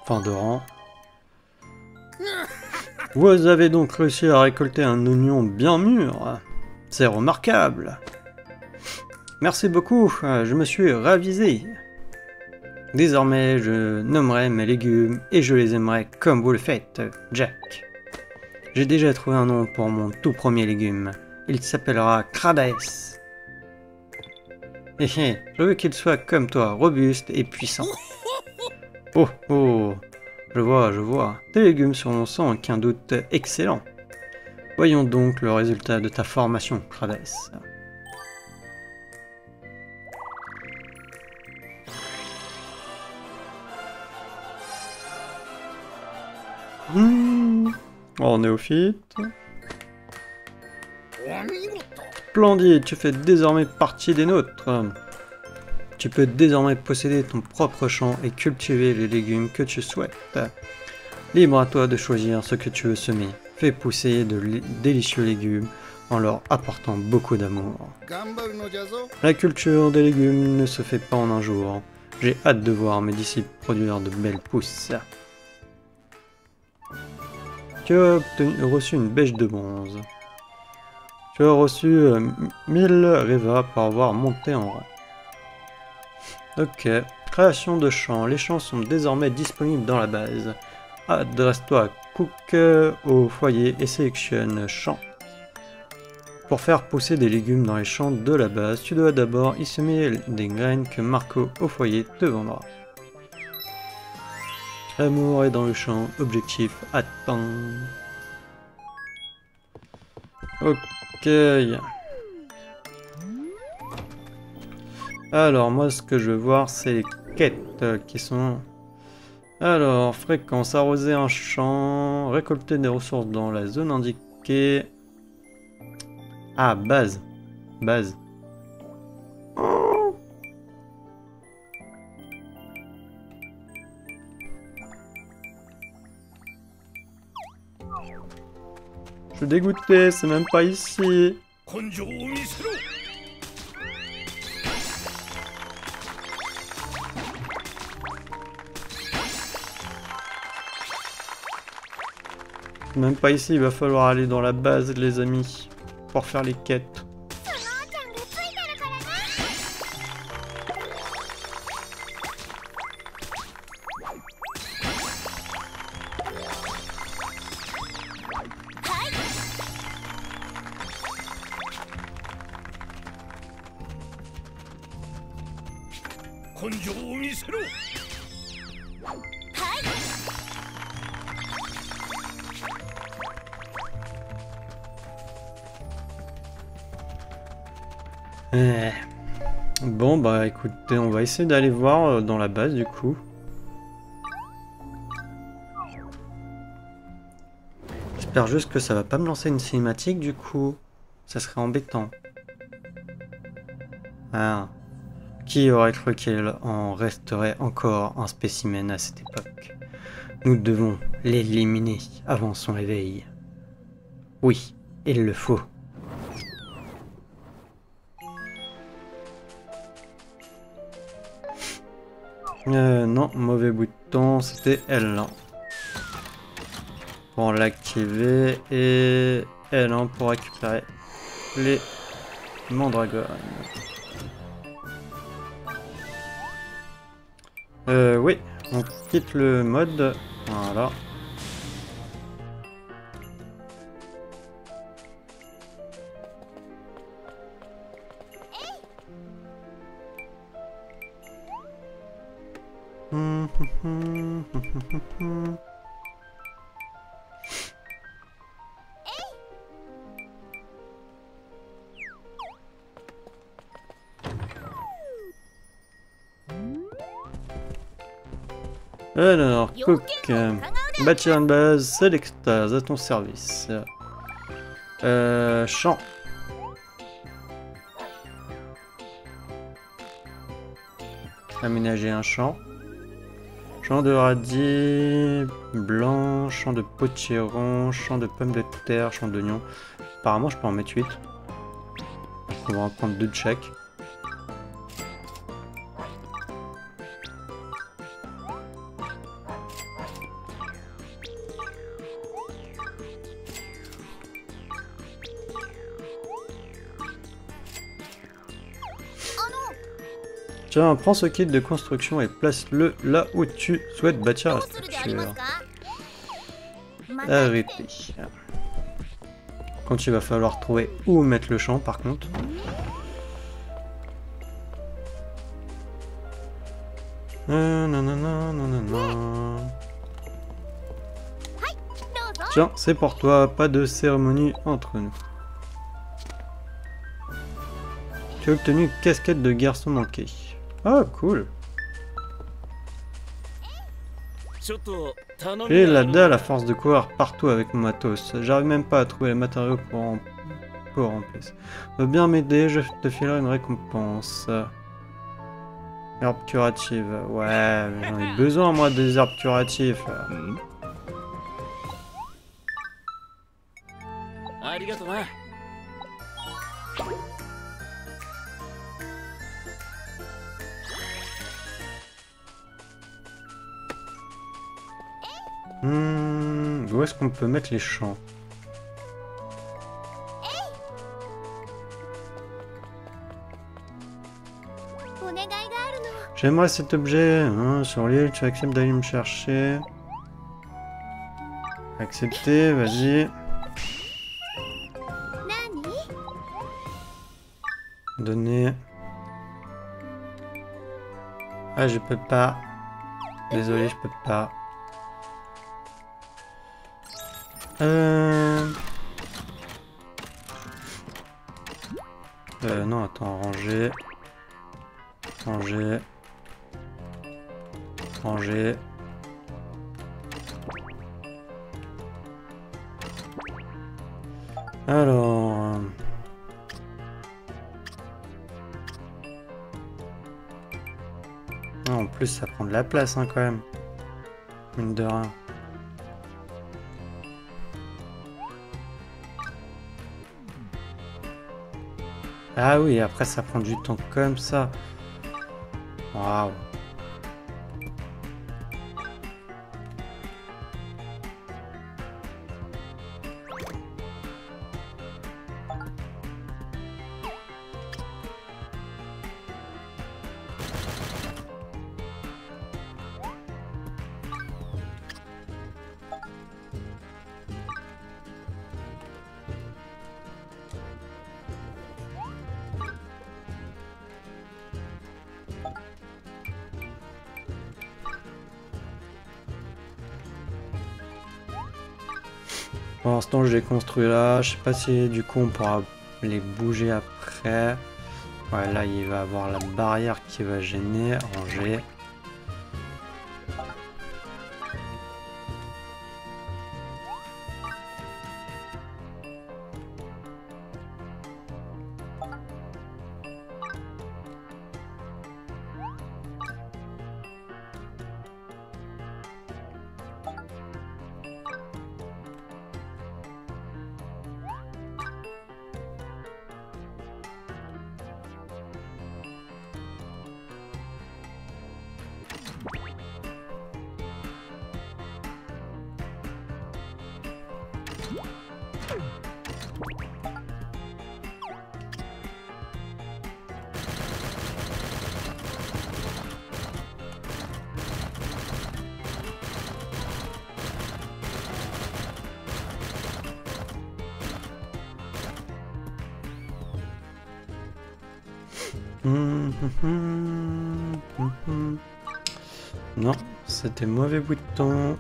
[SPEAKER 1] enfin de rang. Vous avez donc réussi à récolter un oignon bien mûr. C'est remarquable. Merci beaucoup, je me suis ravisé. Désormais, je nommerai mes légumes et je les aimerai comme vous le faites, Jack. J'ai déjà trouvé un nom pour mon tout premier légume. Il s'appellera Cradaes. Je veux qu'il soit comme toi, robuste et puissant. Oh, oh, je vois. Tes légumes seront sans aucun doute excellents. Voyons donc le résultat de ta formation, Cradaes. Oh, néophyte. Splendide, tu fais désormais partie des nôtres. Tu peux désormais posséder ton propre champ et cultiver les légumes que tu souhaites. Libre à toi de choisir ce que tu veux semer. Fais pousser de délicieux légumes en leur apportant beaucoup d'amour. La culture des légumes ne se fait pas en un jour. J'ai hâte de voir mes disciples produire de belles pousses. Tu as reçu une bêche de bronze. Tu as reçu 1000 Reva pour avoir monté en rang. Ok. Création de champs. Les champs sont désormais disponibles dans la base. Adresse-toi à Cook au foyer et sélectionne champs. Pour faire pousser des légumes dans les champs de la base, tu dois d'abord y semer des graines que Marco au foyer te vendra. L'amour est dans le champ, objectif atteint. Ok. Alors, moi, ce que je veux voir, c'est les quêtes qui sont... Alors, fréquence, arroser un champ, récolter des ressources dans la zone indiquée. Ah, base. Base. Je suis dégoûté, c'est même pas ici. Même pas ici, il va falloir aller dans la base, les amis, pour faire les quêtes. Bon bah écoutez, on va essayer d'aller voir dans la base du coup. J'espère juste que ça va pas me lancer une cinématique du coup. Ça serait embêtant. Ah. Qui aurait cru qu'il en resterait encore un spécimen à cette époque? Nous devons l'éliminer avant son réveil. Oui, il le faut. Non, mauvais bouton, c'était L1 pour l'activer et L1 pour récupérer les mandragones. Oui, on quitte le mode, voilà. Alors, Cook, bâtir une base, c'est l'extase, à ton service. Champ. Aménager un champ. Champ de radis blanc, champ de potiron, champ de pommes de terre, champ d'oignons. Apparemment, je peux en mettre 8. On va en prendre 2 de chaque. Tiens, prends ce kit de construction et place-le là où tu souhaites bâtir la structure. Arrêtez. Quand il va falloir trouver où mettre le champ par contre. Tiens, c'est pour toi, pas de cérémonie entre nous. Tu as obtenu une casquette de garçon manqué. Ah, cool. J'ai la dalle à force de courir partout avec mon matos. J'arrive même pas à trouver les matériaux pour remplir. Veux bien m'aider, je te filerai une récompense. Herbe curative. Ouais, j'en ai besoin moi des herbes curatives. Où est-ce qu'on peut mettre les champs? J'aimerais cet objet. Hein, sur l'île, tu acceptes d'aller me chercher. Accepter, vas-y. Donner. Ah, je peux pas. Désolé, je peux pas. Non, attends, ranger. Ranger. Ranger. Alors... Ah, en plus, ça prend de la place, hein, quand même. Mine de rien. Ah oui, après ça prend du temps comme ça. Waouh. Pour l'instant, je l'ai construit là. Je sais pas si du coup on pourra les bouger après. Ouais, là il va avoir la barrière qui va gêner. Ranger. Non, c'était mauvais bouton.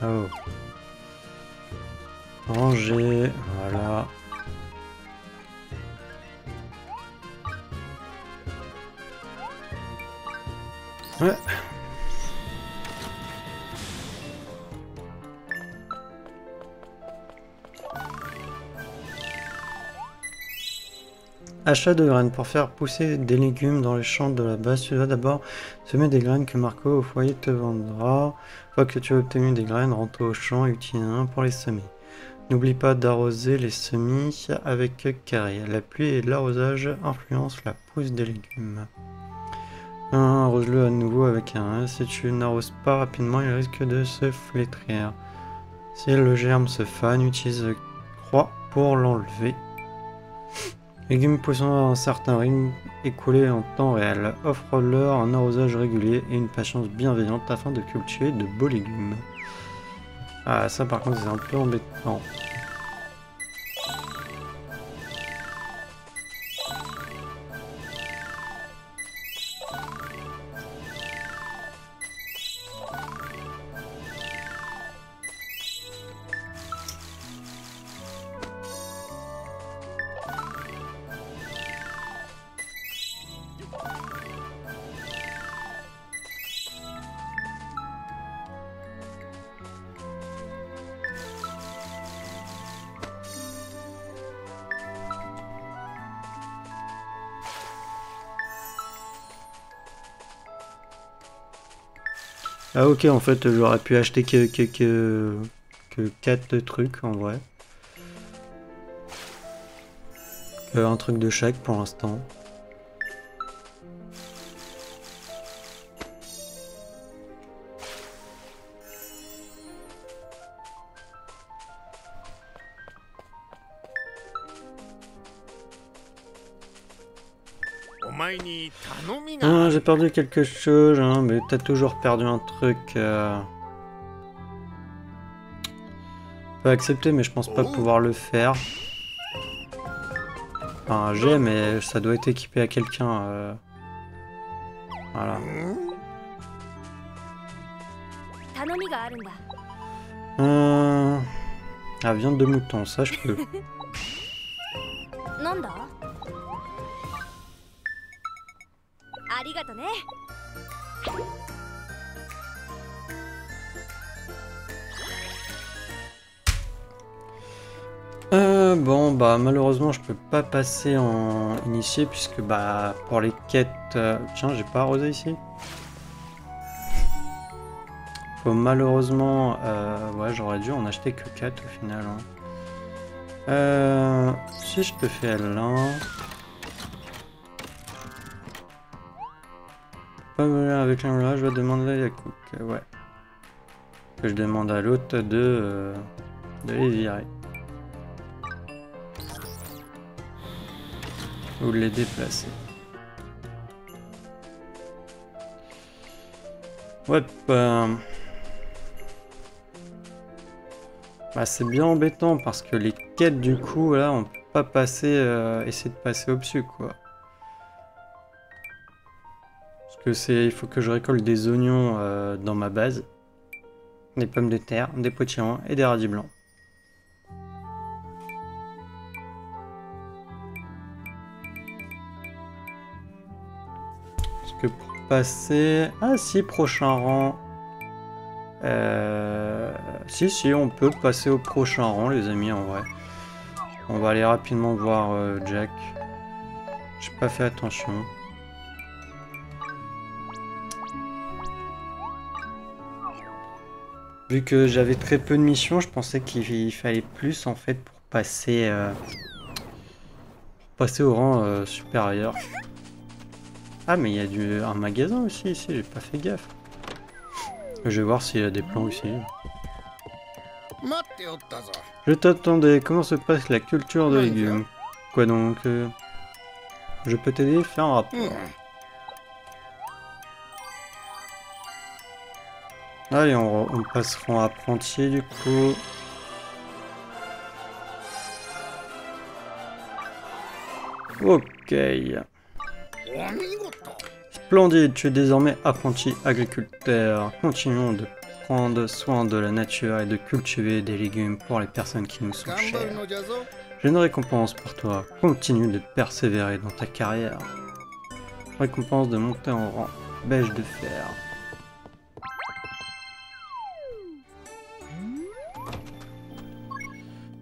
[SPEAKER 1] Oh. Ranger, voilà. Ouais. Achat de graines. Pour faire pousser des légumes dans les champs de la base, tu dois d'abord semer des graines que Marco au foyer te vendra. Une fois que tu as obtenu des graines, rentre au champ et utilise un pour les semer. N'oublie pas d'arroser les semis avec carré. La pluie et l'arrosage influencent la pousse des légumes. Arrose-le à nouveau avec un. Si tu n'arroses pas rapidement, il risque de se flétrir. Si le germe se fane, utilise croix pour l'enlever. Légumes poussant à un certain rythme écoulé en temps réel. Offre-leur un arrosage régulier et une patience bienveillante afin de cultiver de beaux légumes. Ah, ça par contre c'est un peu embêtant. Ah ok, en fait j'aurais pu acheter que 4 trucs en vrai. Un truc de chaque pour l'instant. Ah, j'ai perdu quelque chose, hein, mais t'as toujours perdu un truc. Peut accepter, mais je pense pas pouvoir le faire. Enfin, j'ai, mais ça doit être équipé à quelqu'un. Voilà. Ah, viande de mouton, ça je peux. Bon, bah malheureusement je peux pas passer en initié puisque bah pour les quêtes... Tiens, j'ai pas arrosé ici. Faut malheureusement... ouais, j'aurais dû en acheter que 4 au final. Hein. Si je te fais L1... Pas me avec là, je vais demander à Cook. Ouais. Que je demande à l'autre de les virer. Ou de les déplacer. Ouais, bah c'est bien embêtant parce que les quêtes du coup là on peut pas passer, essayer de passer au-dessus quoi. Parce que il faut que je récolte des oignons dans ma base, des pommes de terre, des potimarrons et des radis blancs. Parce que pour passer... Ah si, prochain rang. Si, on peut passer au prochain rang les amis en vrai. On va aller rapidement voir Jack. J'ai pas fait attention. Vu que j'avais très peu de missions, je pensais qu'il fallait plus en fait pour passer, au rang supérieur. Ah mais il y a un magasin aussi ici, j'ai pas fait gaffe. Je vais voir s'il y a des plans aussi. Je t'attendais, comment se passe la culture de légumes? Quoi donc je peux t'aider? Fais un rapport. Allez, on passera en apprenti du coup. Ok. Splendide, tu es désormais apprenti agriculteur. Continuons de prendre soin de la nature et de cultiver des légumes pour les personnes qui nous sont chères. J'ai une récompense pour toi. Continue de persévérer dans ta carrière. Récompense de monter en rang. Bêche de fer.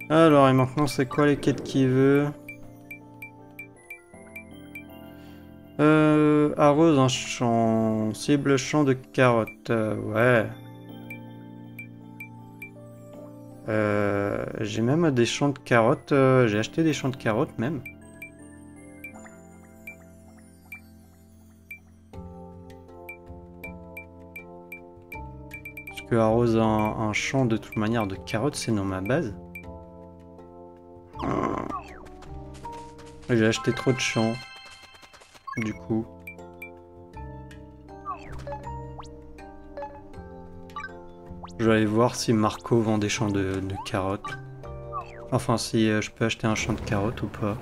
[SPEAKER 1] Alors, et maintenant, c'est quoi les quêtes qu'il veut? Arrose un champ. Cible champ de carottes. Ouais. J'ai même des champs de carottes. J'ai acheté des champs de carottes même. Parce que arrose un champ de toute manière de carottes, c'est dans ma base. J'ai acheté trop de champs. Du coup. Je vais aller voir si Marco vend des champs de carottes. Enfin, si je peux acheter un champ de carottes ou pas.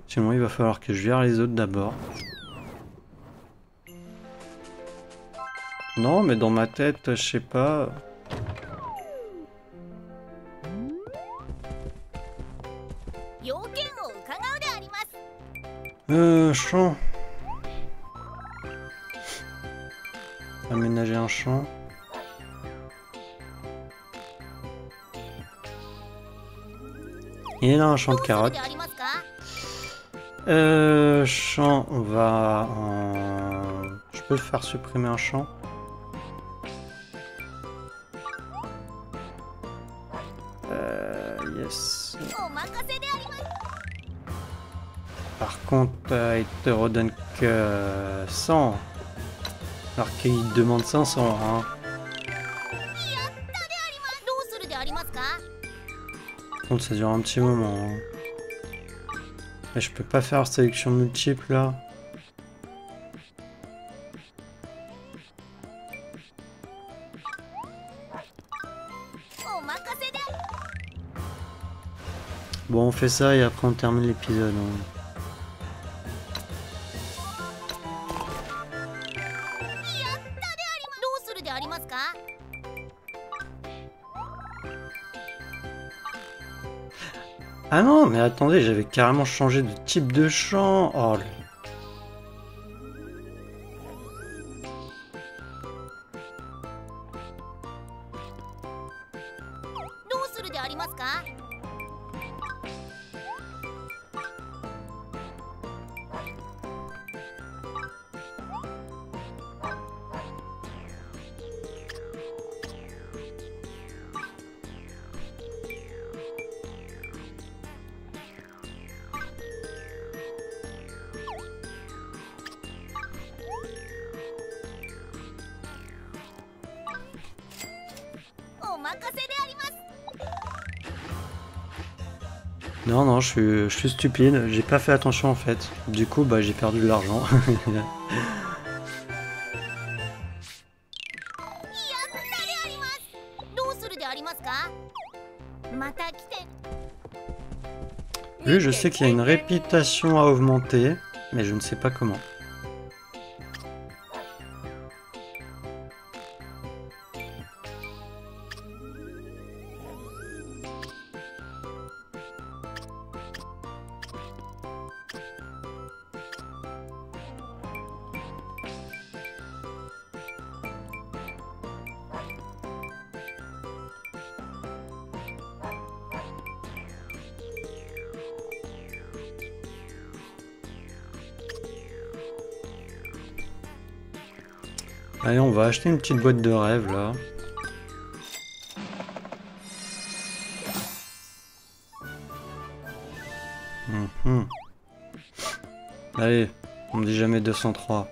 [SPEAKER 1] Sinon, il va falloir que je vire les autres d'abord. Non, mais dans ma tête, je sais pas. Champ. Aménager un champ. Il est là un champ de carottes. Champ, on va en... Je peux faire supprimer un champ. Yes. Par contre, il te redonne que 100. Alors qu'il demande 500, hein. Par contre, ça dure un petit moment. Hein. Et je peux pas faire sélection multiple là. Bon, on fait ça et après on termine l'épisode. Hein. Ah non, mais attendez, j'avais carrément changé de type de champ. Oh, non, non, je suis stupide, j'ai pas fait attention en fait. Du coup, bah j'ai perdu de l'argent. Lui, je sais qu'il y a une réputation à augmenter, mais je ne sais pas comment. Allez, on va acheter une petite boîte de rêve là. Allez, on me dit jamais 203.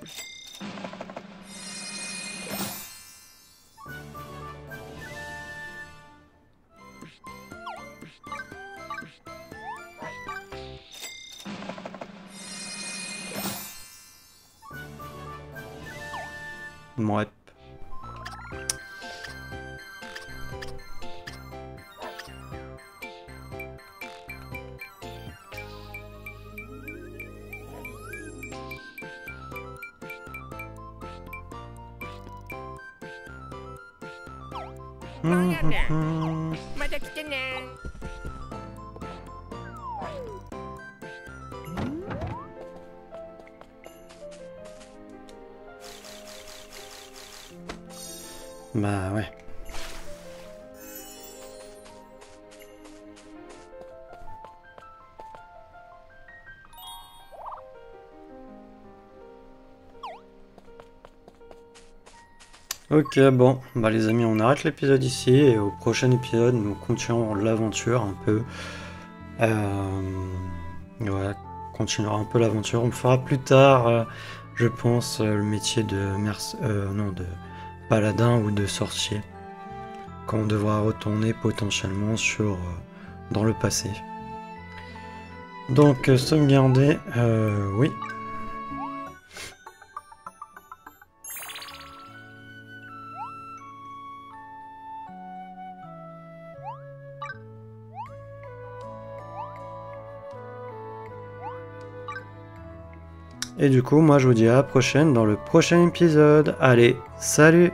[SPEAKER 1] Ouais. Bah ouais. Ok, bon, bah les amis, on arrête l'épisode ici et au prochain épisode, nous continuerons l'aventure un peu. Ouais, continuera un peu l'aventure. On fera plus tard, je pense, le métier de non, de paladin ou de sorcier, quand on devra retourner potentiellement dans le passé. Donc, sauvegarder, oui. Et du coup, moi je vous dis à la prochaine dans le prochain épisode. Allez, salut!